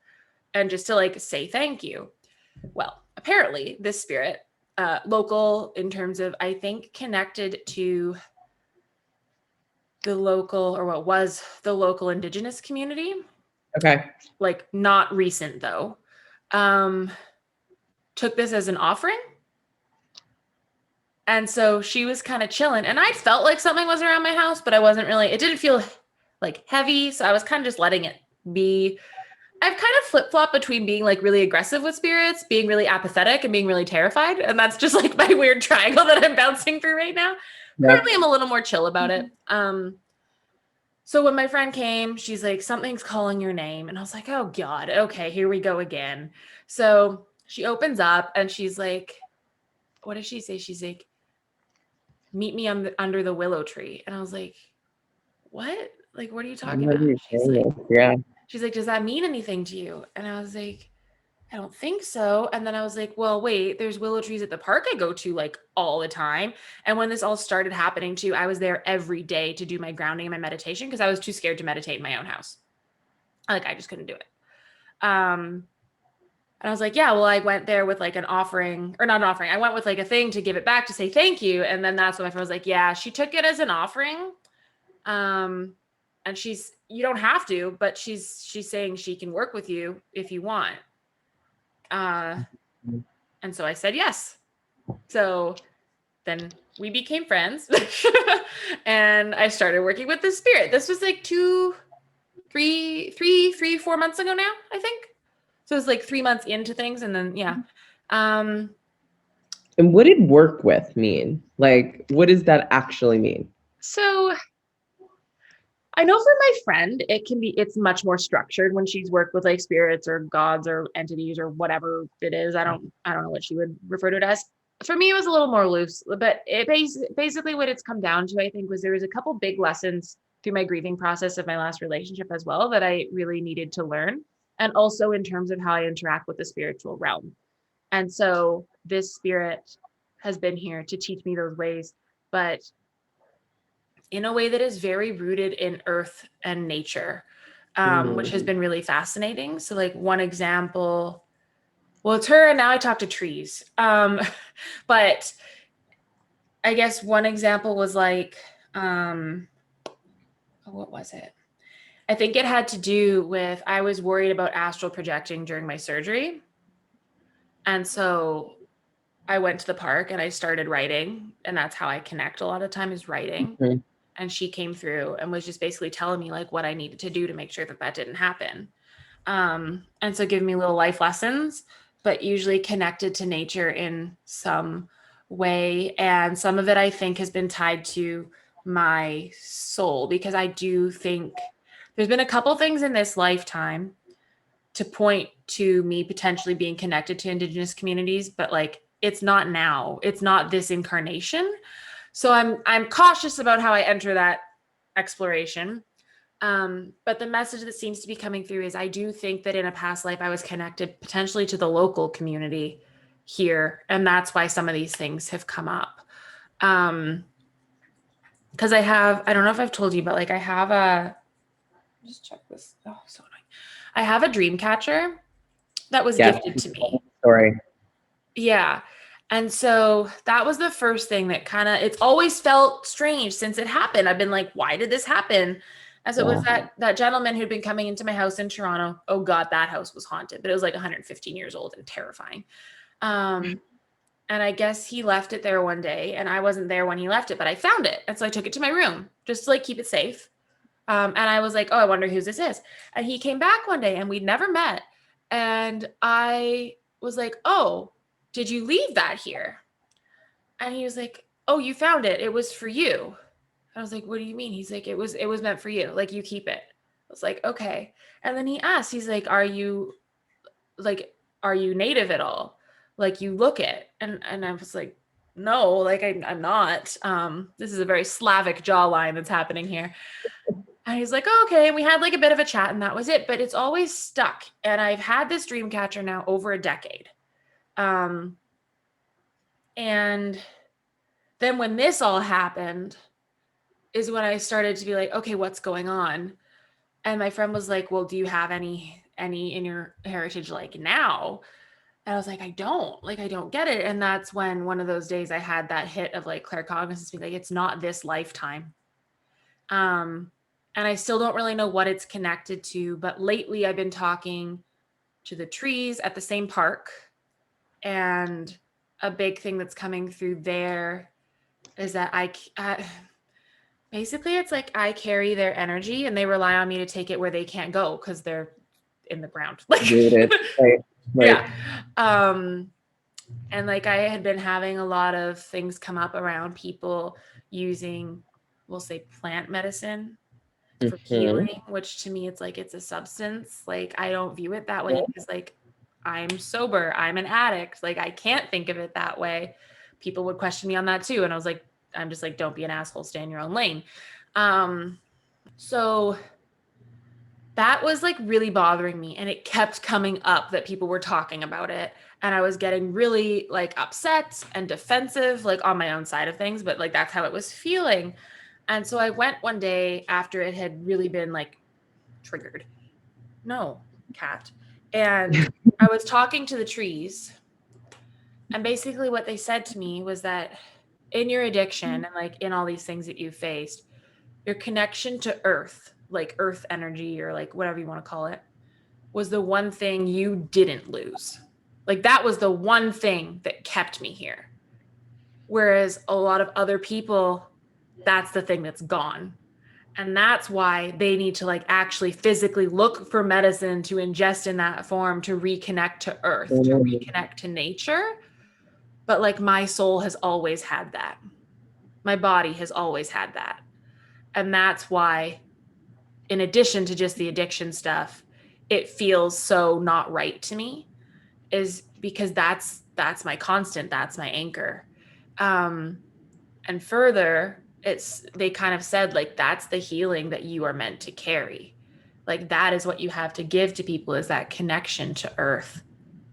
and just to like say thank you. Well, apparently, this spirit, local in terms of, I think, connected to the local or what was the local indigenous community, Okay. like not recent though, um, took this as an offering. And so she was kind of chilling. And I felt like something was around my house, but I wasn't really, it didn't feel like heavy. So I was kind of just letting it be. I've kind of flip flop between being like really aggressive with spirits, being really apathetic, and being really terrified. And that's just like my weird triangle that I'm bouncing through right now. Currently, Yep. I'm a little more chill about it. So when my friend came, she's like, something's calling your name. And I was like, oh God, okay, here we go again. So she opens up and she's like, what does she say? She's like, meet me under the willow tree. And I was like, what? Like, what are you I talking about? remember you saying this. Yeah. She's like, does that mean anything to you? And I was like, I don't think so. And then I was like, well, wait, there's willow trees at the park I go to like all the time. And when this all started happening too, I was there every day to do my grounding and my meditation because I was too scared to meditate in my own house. Like I just couldn't do it. And I was like, yeah, well, I went there with like an offering or not an offering. I went with like a thing to give it back to say thank you. And then that's when my friend was like, yeah, she took it as an offering. And you don't have to, but she's saying she can work with you if you want. And so I said yes. So then we became friends and I started working with the spirit. This was like 4 months ago now, I think. So it was like 3 months into things. And then, yeah. And what did work with mean? Like, what does that actually mean? So I know for my friend, it's much more structured when she's worked with like spirits or gods or entities or whatever it is. I don't know what she would refer to it as. For me, it was a little more loose, but basically what it's come down to, I think, was there was a couple big lessons through my grieving process of my last relationship as well that I really needed to learn. And also in terms of how I interact with the spiritual realm. And so this spirit has been here to teach me those ways, but in a way that is very rooted in earth and nature, which has been really fascinating. So like one example, well, it's her and now I talk to trees. But I guess one example was like, what was it? I think it had to do with, I was worried about astral projecting during my surgery. And so I went to the park and I started writing, and that's how I connect a lot of time is writing. Mm-hmm. And she came through and was just basically telling me like what I needed to do to make sure that that didn't happen. And so giving me little life lessons, but usually connected to nature in some way. And some of it I think has been tied to my soul, because I do think there's been a couple things in this lifetime to point to me potentially being connected to Indigenous communities, but like it's not now. It's not this incarnation. So I'm cautious about how I enter that exploration. But the message that seems to be coming through is I do think that in a past life I was connected potentially to the local community here, and that's why some of these things have come up. Because I don't know if I've told you, but like I have a just check this. Oh, so annoying. I have a dream catcher that was gifted to me. Story. Yeah. And so that was the first thing that it's always felt strange since it happened. I've been like, why did this happen? As it was that gentleman who'd been coming into my house in Toronto. Oh God, that house was haunted, but it was like 115 years old and terrifying. And I guess he left it there one day and I wasn't there when he left it, but I found it. And so I took it to my room just to like keep it safe. And I was like, oh, I wonder whose this is. And he came back one day and we'd never met. And I was like, oh, did you leave that here? And he was like, oh, you found it. It was for you. I was like, what do you mean? He's like, it was meant for you. Like, you keep it. I was like, okay. And then he asked, he's like, are you native at all? Like, you look it. And I was like, no, like I'm not. This is a very Slavic jawline that's happening here. And he's like, oh, okay. And we had like a bit of a chat and that was it. But it's always stuck. And I've had this dream catcher now over a decade. And then when this all happened is when I started to be like, okay, what's going on? And my friend was like, well, do you have any in your heritage like now? And I was like, I don't get it. And that's when one of those days I had that hit of like claircognizance, being like, it's not this lifetime. And I still don't really know what it's connected to, but lately I've been talking to the trees at the same park. And a big thing that's coming through there is that basically it's like I carry their energy and they rely on me to take it where they can't go because they're in the ground. Like, right. Yeah. And like I had been having a lot of things come up around people using, we'll say, plant medicine for healing, which to me it's like it's a substance. Like I don't view it that way because like I'm sober, I'm an addict. Like I can't think of it that way. People would question me on that too. And I was like, I'm just like, don't be an asshole, stay in your own lane. So that was like really bothering me, and it kept coming up that people were talking about it, and I was getting really like upset and defensive, like on my own side of things, but like that's how it was feeling. And so I went one day after it had really been like triggered. No, cat. And I was talking to the trees, and basically what they said to me was that in your addiction and like in all these things that you've faced, your connection to earth, like earth energy or like whatever you want to call it, was the one thing you didn't lose. Like that was the one thing that kept me here. Whereas a lot of other people, that's the thing that's gone. And that's why they need to like actually physically look for medicine to ingest in that form to reconnect to earth, to reconnect to nature. But like my soul has always had that. My body has always had that. And that's why, in addition to just the addiction stuff, it feels so not right to me, is because that's my constant, that's my anchor. And further, they kind of said like that's the healing that you are meant to carry. Like that is what you have to give to people, is that connection to earth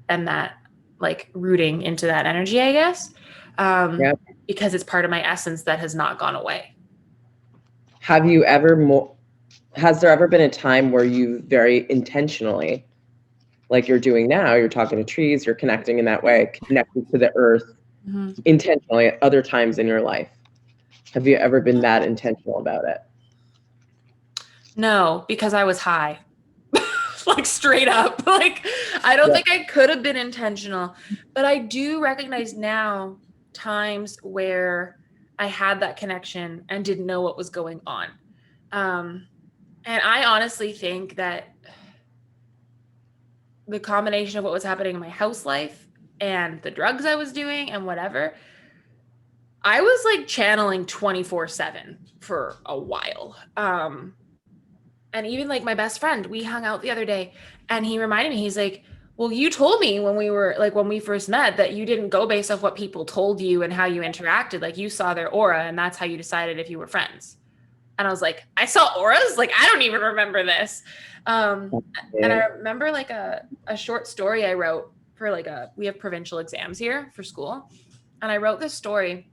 and that like rooting into that energy, I guess. Yep. Because it's part of my essence that has not gone away. Have you has there ever been a time where you very intentionally, like you're doing now, you're talking to trees, you're connecting in that way, connecting to the earth intentionally at other times in your life? Have you ever been that intentional about it? No, because I was high. Like straight up. Like I don't think I could have been intentional, but I do recognize now times where I had that connection and didn't know what was going on. And I honestly think that the combination of what was happening in my house life and the drugs I was doing and whatever, I was like channeling 24/7 for a while. And even like my best friend, we hung out the other day and he reminded me, he's like, well, you told me when we first met that you didn't go based off what people told you and how you interacted. Like you saw their aura and that's how you decided if you were friends. And I was like, I saw auras? Like, I don't even remember this. And I remember like a short story I wrote for like we have provincial exams here for school. And I wrote this story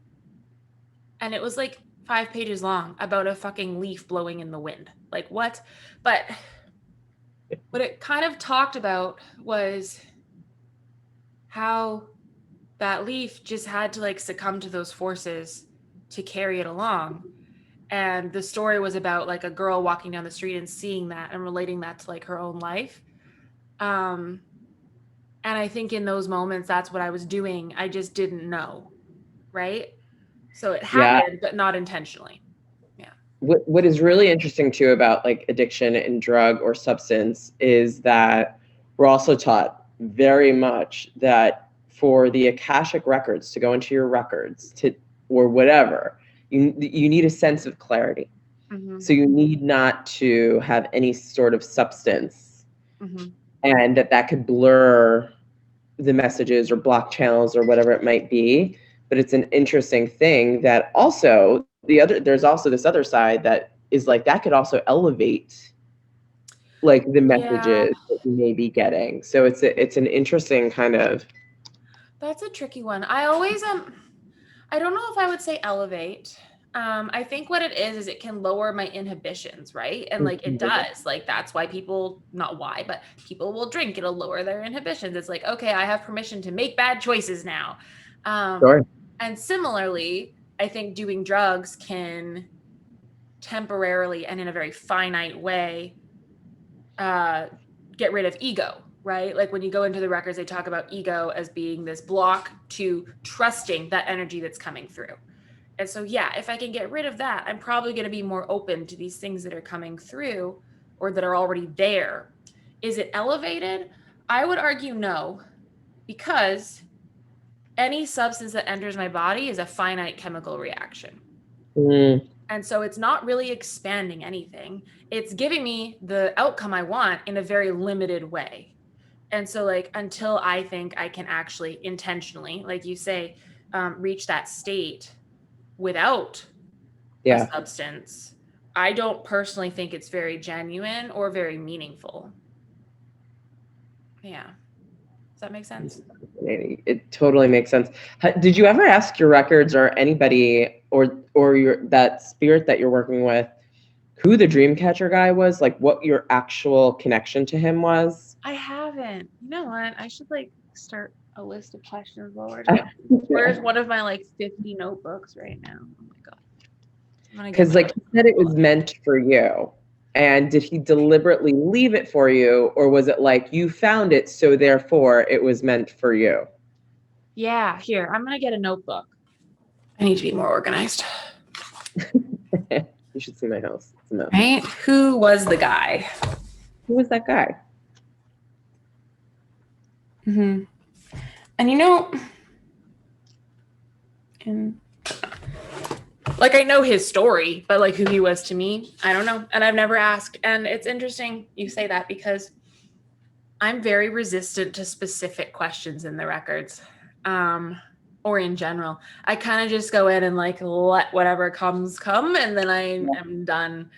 and it was like 5 pages long about a fucking leaf blowing in the wind. Like what? But what it kind of talked about was how that leaf just had to like succumb to those forces to carry it along. And the story was about like a girl walking down the street and seeing that and relating that to like her own life. And I think in those moments, that's what I was doing. I just didn't know. Right. So it happened, but not intentionally. Yeah. What is really interesting too about like addiction and drug or substance is that we're also taught very much that for the Akashic records to go into your records to or whatever, you need a sense of clarity. Mm-hmm. So you need not to have any sort of substance, and that could blur the messages or block channels or whatever it might be. But it's an interesting thing that also there's also this other side that is like that could also elevate like the messages that you may be getting. So it's an interesting kind of. That's a tricky one. I always I don't know if I would say elevate. I think what it is it can lower my inhibitions, right? And like it does. Like that's why people, not why, but people will drink. It'll lower their inhibitions. It's like, okay, I have permission to make bad choices now. Sure. And similarly, I think doing drugs can temporarily and in a very finite way get rid of ego, right? Like when you go into the records, they talk about ego as being this block to trusting that energy that's coming through. And so, yeah, if I can get rid of that, I'm probably going to be more open to these things that are coming through or that are already there. Is it elevated? I would argue no, because any substance that enters my body is a finite chemical reaction. And so it's not really expanding anything. It's giving me the outcome I want in a very limited way. And so like until I think I can actually intentionally, like you say, reach that state without a substance, I don't personally think it's very genuine or very meaningful. Yeah. Does that make sense? It totally makes sense. Did you ever ask your records or anybody or your that spirit that you're working with who the dream catcher guy was? Like what your actual connection to him was? I haven't. You know what? I should like start a list of questions while we're talking. Where's one of my like 50 notebooks right now? Oh my God. I'm gonna get Because like he said it was meant for you. And did he deliberately leave it for you, or was it like you found it, so therefore it was meant for you? Yeah, here, I'm gonna get a notebook. I need to be more organized. You should see my house. It's a mess. Right? Who was the guy? Who was that guy? Mm-hmm. And you know, and like I know his story, but like who he was to me, I don't know. And I've never asked. And it's interesting you say that because I'm very resistant to specific questions in the records. Or in general. I kind of just go in and like let whatever comes come, and then I am done.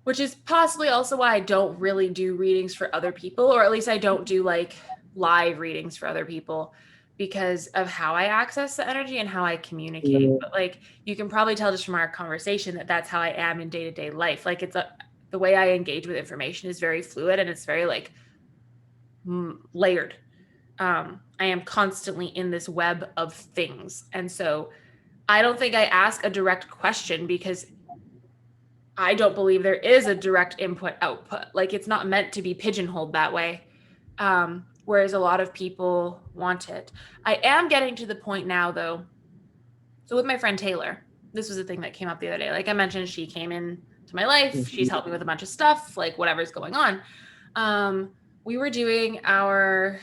Which is possibly also why I don't really do readings for other people, or at least I don't do like live readings for other people because of how I access the energy and how I communicate. But like you can probably tell just from our conversation that that's how I am in day-to-day life. Like the way I engage with information is very fluid and it's very like layered. I am constantly in this web of things. And so I don't think I ask a direct question because I don't believe there is a direct input output. Like it's not meant to be pigeonholed that way. Whereas a lot of people want it. I am getting to the point now though. So with my friend Taylor, this was a thing that came up the other day. Like I mentioned, she came in to my life. She's helped me with a bunch of stuff, like whatever's going on. We were doing our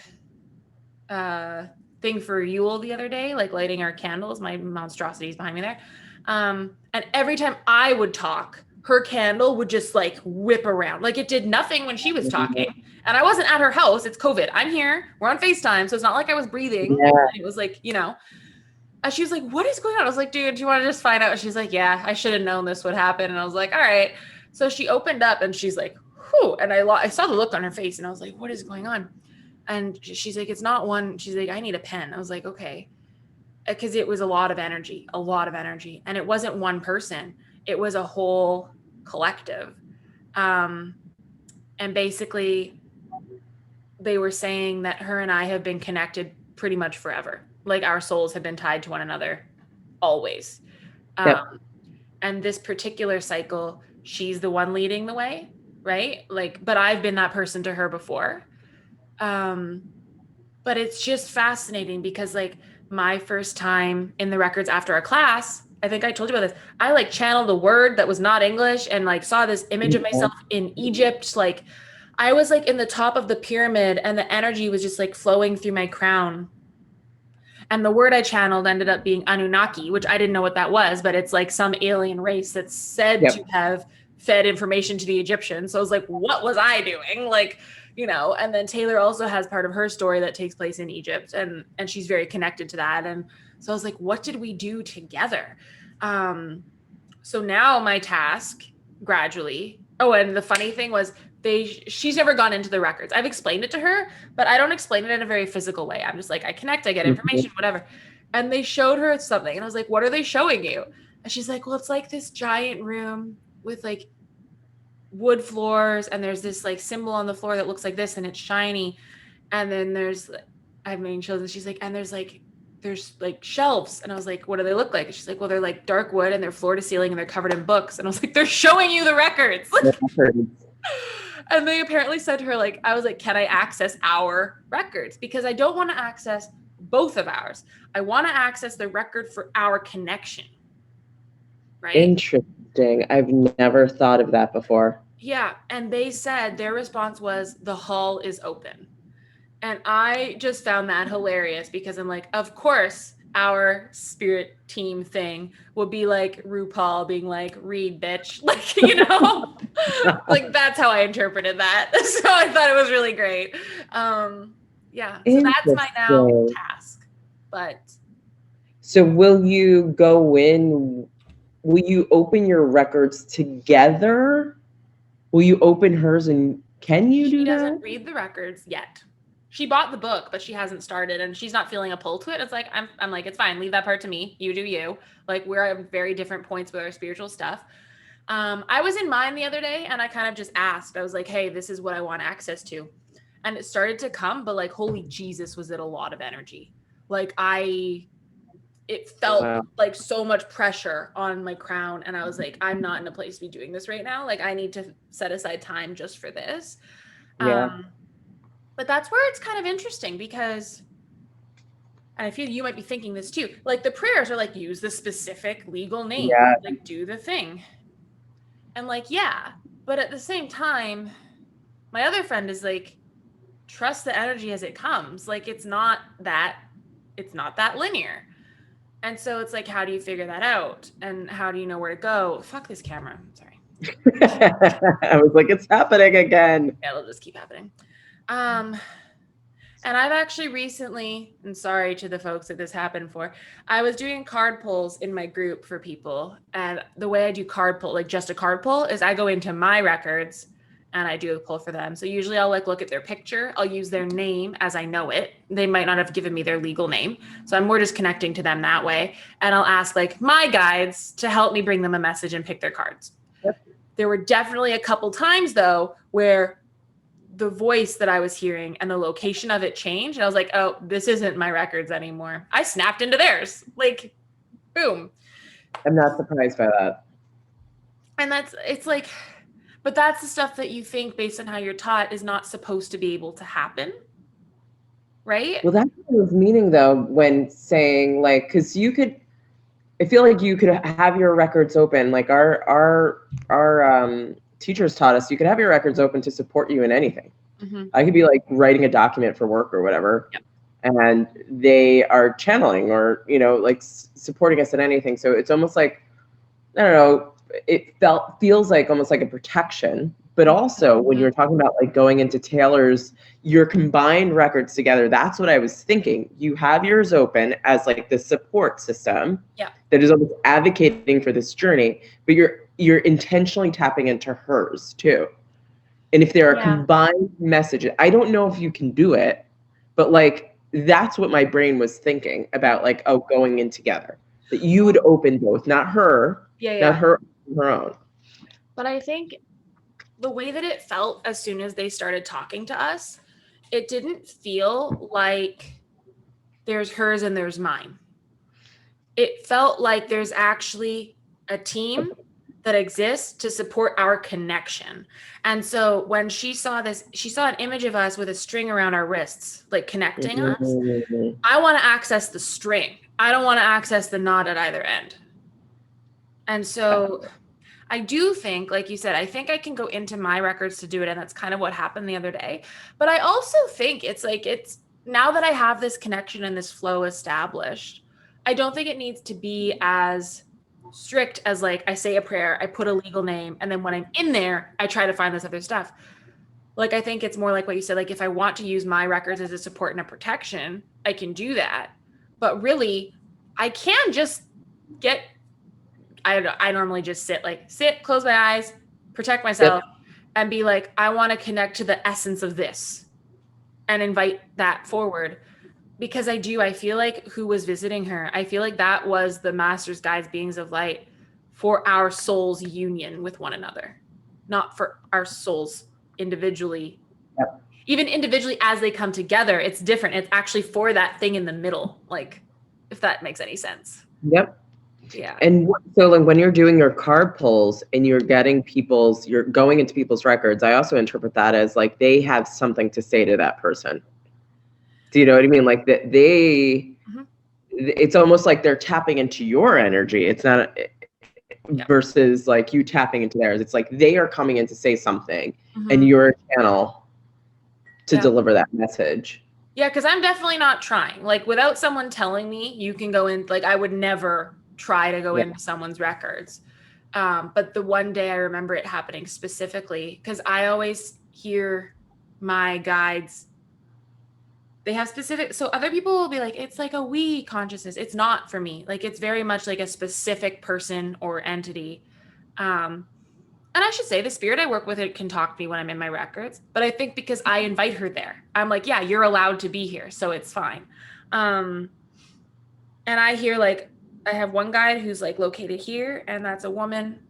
thing for Yule the other day, like lighting our candles. My monstrosities behind me there. And every time I would talk, her candle would just like whip around. Like it did nothing when she was talking. And I wasn't at her house. It's COVID. I'm here. We're on FaceTime. So it's not like I was breathing. Yeah. It was like, you know. And she was like, what is going on? I was like, dude, do you want to just find out? She's like, yeah, I should have known this would happen. And I was like, all right. So she opened up and she's like, whew. And I saw the look on her face and I was like, what is going on? And she's like, it's not one. She's like, I need a pen. I was like, okay. Because it was a lot of energy. And it wasn't one person. It was a whole collective. And basically, they were saying that her and I have been connected pretty much forever. Like our souls have been tied to one another always. And this particular cycle, she's the one leading the way, right? Like, but I've been that person to her before. But it's just fascinating because like my first time in the records after a class, I think I told you about this. I like channeled a word that was not English and like saw this image of myself in Egypt. Like I was like in the top of the pyramid and the energy was just like flowing through my crown. And the word I channeled ended up being Anunnaki, which I didn't know what that was, but it's like some alien race that's said to have fed information to the Egyptians. So I was like, what was I doing? Like, you know, and then Taylor also has part of her story that takes place in Egypt and she's very connected to that. And so I was like, what did we do together? So now my task gradually, oh, and the funny thing was she's never gone into the records. I've explained it to her, but I don't explain it in a very physical way. I'm just like, I connect, I get information, whatever. And they showed her something and I was like, what are they showing you? And she's like, well, it's like this giant room with like wood floors and there's this like symbol on the floor that looks like this and it's shiny. And then there's, I mean, she's like, and there's like shelves. And I was like, what do they look like? And she's like, well, they're like dark wood and they're floor to ceiling and they're covered in books. And I was like, they're showing you the records. And they apparently said to her, like, I was like, can I access our records? Because I don't want to access both of ours. I want to access the record for our connection. Right? Interesting. I've never thought of that before. Yeah. And they said their response was the hall is open. And I just found that hilarious because I'm like, of course, our spirit team thing would be like RuPaul being like, read, bitch. Like, you know, like that's how I interpreted that. So I thought it was really great. Yeah. So that's my now task. But so will you go in will you open your records together? Will you open hers, and can you do She that? doesn't read the records yet. She bought the book, but she hasn't started, and she's not feeling a pull to it. It's like I'm like, it's fine. Leave that part to me. You do you. Like, we're at very different points with our spiritual stuff. I was in mine the other day, and I kind of just asked. I was like, hey, this is what I want access to. And it started to come, but like, holy Jesus, was it a lot of energy. Like, it felt Wow. like so much pressure on my crown. And I was like, I'm not in a place to be doing this right now. Like, I need to set aside time just for this. Yeah. But that's where it's kind of interesting because, and I feel you might be thinking this too, like the prayers are like, use the specific legal name, Yeah. like do the thing. And like, yeah, but at the same time, my other friend is like, trust the energy as it comes. Like, it's not that linear. And so it's like, how do you figure that out? And how do you know where to go? Fuck this camera. Sorry. I was like, it's happening again. Yeah, it'll just keep happening. And I've actually recently, and sorry to the folks that this happened for, I was doing card pulls in my group for people. And the way I do card pull, like just a card pull, is I go into my records and I do a pull for them. So usually I'll like look at their picture. I'll use their name as I know it. They might not have given me their legal name. So I'm more just connecting to them that way. And I'll ask like my guides to help me bring them a message and pick their cards. Yep. There were definitely a couple times though where the voice that I was hearing and the location of it changed. And I was like, oh, this isn't my records anymore. I snapped into theirs. Like, boom. I'm not surprised by that. And it's like, but that's the stuff that you think based on how you're taught is not supposed to be able to happen. Right? Well, that's what I was meaning though, when saying like, because you could, I feel like you could have your records open. Like our teachers taught us, you could have your records open to support you in anything. Mm-hmm. I could be like writing a document for work or whatever, yep. and they are channeling or, you know, like supporting us in anything. So it's almost like, I don't know, it feels like almost like a protection. But also when you're talking about like going into Taylor's, your combined records together, that's what I was thinking. You have yours open as like the support system that is almost advocating for this journey, but you're intentionally tapping into hers too. And if there are combined messages, I don't know if you can do it, but like that's what my brain was thinking about, like, oh, going in together. That you would open both, not her, not her own. But I think the way that it felt as soon as they started talking to us, it didn't feel like there's hers and there's mine. It felt like there's actually a team that exists to support our connection. And so when she saw this, she saw an image of us with a string around our wrists, like connecting us. I want to access the string. I don't want to access the knot at either end. And so I do think, like you said, I think I can go into my records to do it. And that's kind of what happened the other day. But I also think it's like, it's now that I have this connection and this flow established, I don't think it needs to be as strict as like, I say a prayer, I put a legal name. And then when I'm in there, I try to find this other stuff. Like, I think it's more like what you said, like if I want to use my records as a support and a protection, I can do that. But really, I can just get, I normally just sit, close my eyes, protect myself, and be like, I want to connect to the essence of this and invite that forward. Because I feel like who was visiting her, I feel like that was the masters, guides, beings of light for our soul's union with one another, not for our souls individually. Yep. Even individually as they come together, it's different. It's actually for that thing in the middle, like, if that makes any sense. Yep. Yeah. And so like when you're doing your card pulls and you're going into people's records, I also interpret that as like they have something to say to that person. Do you know what I mean? Like that it's almost like they're tapping into your energy. It's not versus like you tapping into theirs. It's like they are coming in to say something and you're a channel to deliver that message. Yeah, because I'm definitely not trying. Like without someone telling me you can go in, like I would never try to go into someone's records. But the one day I remember it happening specifically because I always hear my guides they have specific, so other people will be like, it's like a we consciousness. It's not for me. Like it's very much like a specific person or entity. And I should say the spirit I work with, it can talk to me when I'm in my records, but I think because I invite her there, I'm like, yeah, you're allowed to be here, so it's fine. And I hear like, I have one guide who's like located here, and that's a woman.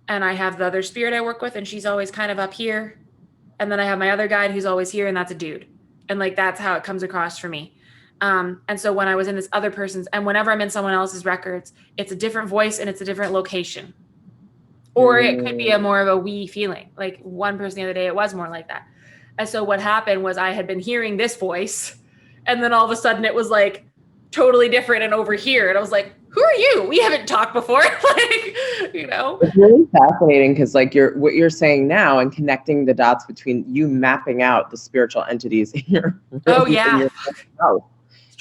And I have the other spirit I work with, and she's always kind of up here. And then I have my other guide who's always here, and that's a dude. And like that's how it comes across for me. And so when I was in this other person's, and whenever I'm in someone else's records, it's a different voice and it's a different location. Or it could be a more of a we feeling. Like one person the other day, it was more like that. And so what happened was I had been hearing this voice, and then all of a sudden it was like totally different and over here. And I was like, who are you? We haven't talked before. Like, you know. It's really fascinating because like what you're saying now and connecting the dots between you mapping out the spiritual entities in your Oh in yeah. your house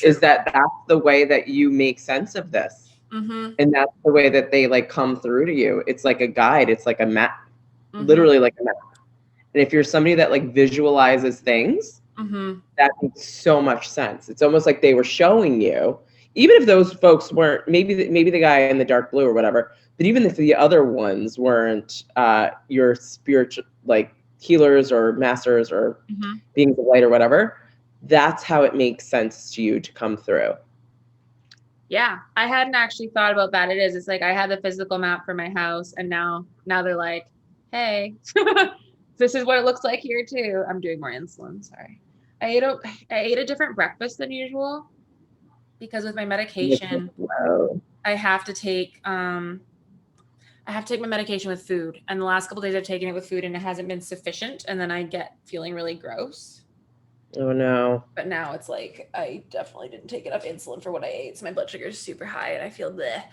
is that's the way that you make sense of this. Mm-hmm. And that's the way that they like come through to you. It's like a guide. It's like a map, Mm-hmm. literally like a map. And if you're somebody that like visualizes things, Mm-hmm. that makes so much sense. It's almost like they were showing you, even if those folks weren't, maybe the guy in the dark blue or whatever, but even if the other ones weren't your spiritual like healers or masters or Mm-hmm. beings of light or whatever, that's how it makes sense to you to come through. Yeah, I hadn't actually thought about that. It is. It's like I had the physical map for my house, and now they're like, "Hey, this is what it looks like here too." I'm doing more insulin. Sorry. I ate a different breakfast than usual because with my medication, Wow. I have to take my medication with food, and the last couple of days I've taken it with food, and it hasn't been sufficient, and then I get feeling really gross. Oh no. But now it's like I definitely didn't take enough insulin for what I ate, so my blood sugar is super high and I feel bleh.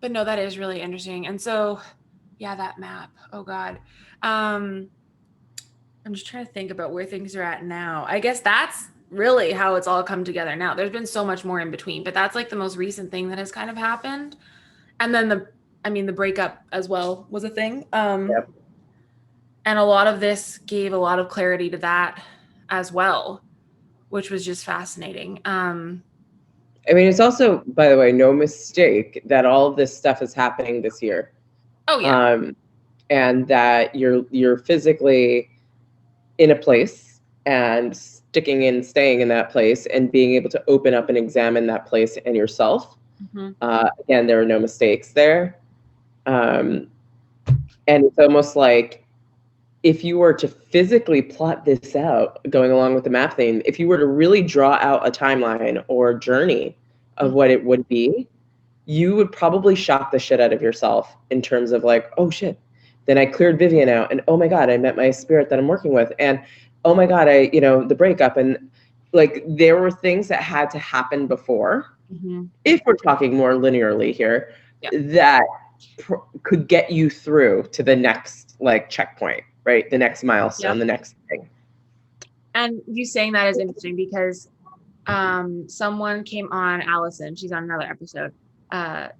But no, that is really interesting. And so yeah, that map, oh god. I'm just trying to think about where things are at now. I guess that's really how it's all come together now. There's been so much more in between, but that's like the most recent thing that has kind of happened. And then the breakup as well was a thing. Yep. And a lot of this gave a lot of clarity to that as well, which was just fascinating. I mean, it's also, by the way, no mistake that all of this stuff is happening this year. Oh yeah. And that you're physically in a place and staying in that place and being able to open up and examine that place and yourself. Mm-hmm. Again, there are no mistakes there. And it's almost like if you were to physically plot this out, going along with the map thing, if you were to really draw out a timeline or journey of what it would be, you would probably shock the shit out of yourself in terms of like, oh shit, then I cleared Vivian out, and oh my god, I met my spirit that I'm working with, and oh my god, the breakup, and like there were things that had to happen before, if we're talking more linearly here, that could get you through to the next like checkpoint, right? The next milestone, the next thing. And you saying that is interesting because someone came on, Allison, she's on another episode,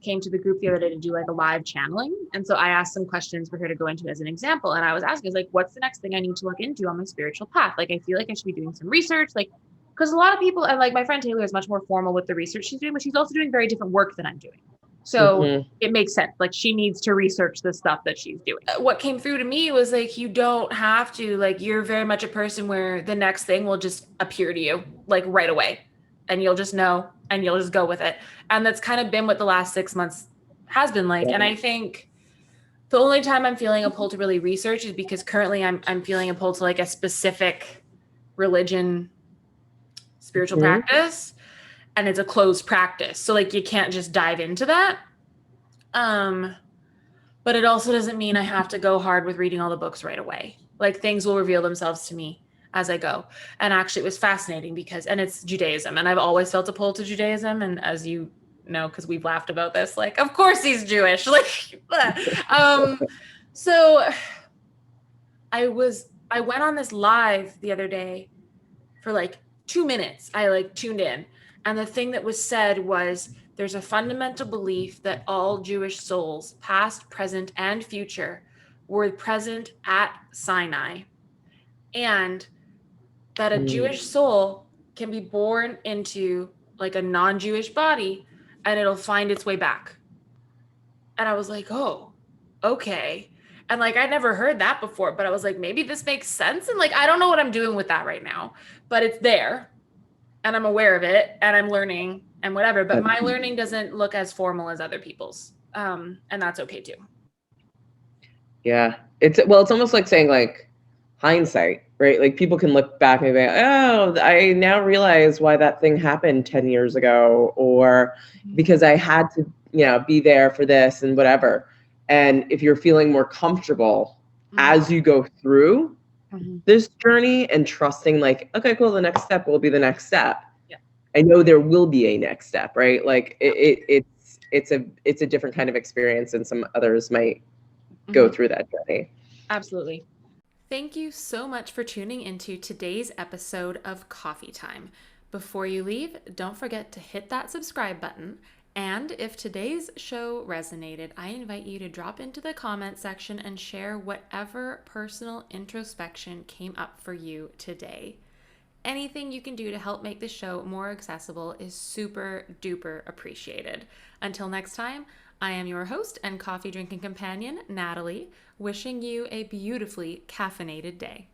came to the group the other day to do like a live channeling. And so I asked some questions for her to go into as an example. And I was asking, like, what's the next thing I need to look into on my spiritual path? Like, I feel like I should be doing some research, like, because a lot of people, and like my friend Taylor is much more formal with the research she's doing, but she's also doing very different work than I'm doing. So it makes sense. Like she needs to research the stuff that she's doing. What came through to me was like, you don't have to, like, you're very much a person where the next thing will just appear to you like right away, and you'll just know and you'll just go with it. And that's kind of been what the last 6 months has been like. And I think the only time I'm feeling a pull to really research is because currently I'm feeling a pull to like a specific religion, spiritual practice. And it's a closed practice. So like you can't just dive into that. But it also doesn't mean I have to go hard with reading all the books right away. Like things will reveal themselves to me as I go. And actually it was fascinating because, and it's Judaism, and I've always felt a pull to Judaism. And as you know, because we've laughed about this, like, of course he's Jewish. Like, so I went on this live the other day for like 2 minutes. I like tuned in. And the thing that was said was there's a fundamental belief that all Jewish souls, past, present, and future, were present at Sinai. And that a Jewish soul can be born into like a non-Jewish body and it'll find its way back. And I was like, oh, okay. And like, I never heard that before, but I was like, maybe this makes sense. And like, I don't know what I'm doing with that right now, but it's there and I'm aware of it and I'm learning and whatever. But my learning doesn't look as formal as other people's. And that's okay too. Yeah. It's almost like saying like hindsight, right? Like people can look back and be like, oh, I now realize why that thing happened 10 years ago, or because I had to, be there for this and whatever. And if you're feeling more comfortable as you go through this journey and trusting like, okay, cool, the next step will be the next step. Yeah. I know there will be a next step, right? Like it's a different kind of experience and some others might go through that journey. Absolutely. Thank you so much for tuning into today's episode of Coffee Time. Before you leave, don't forget to hit that subscribe button. And if today's show resonated, I invite you to drop into the comment section and share whatever personal introspection came up for you today. Anything you can do to help make the show more accessible is super duper appreciated. Until next time, I am your host and coffee drinking companion, Natalie, wishing you a beautifully caffeinated day.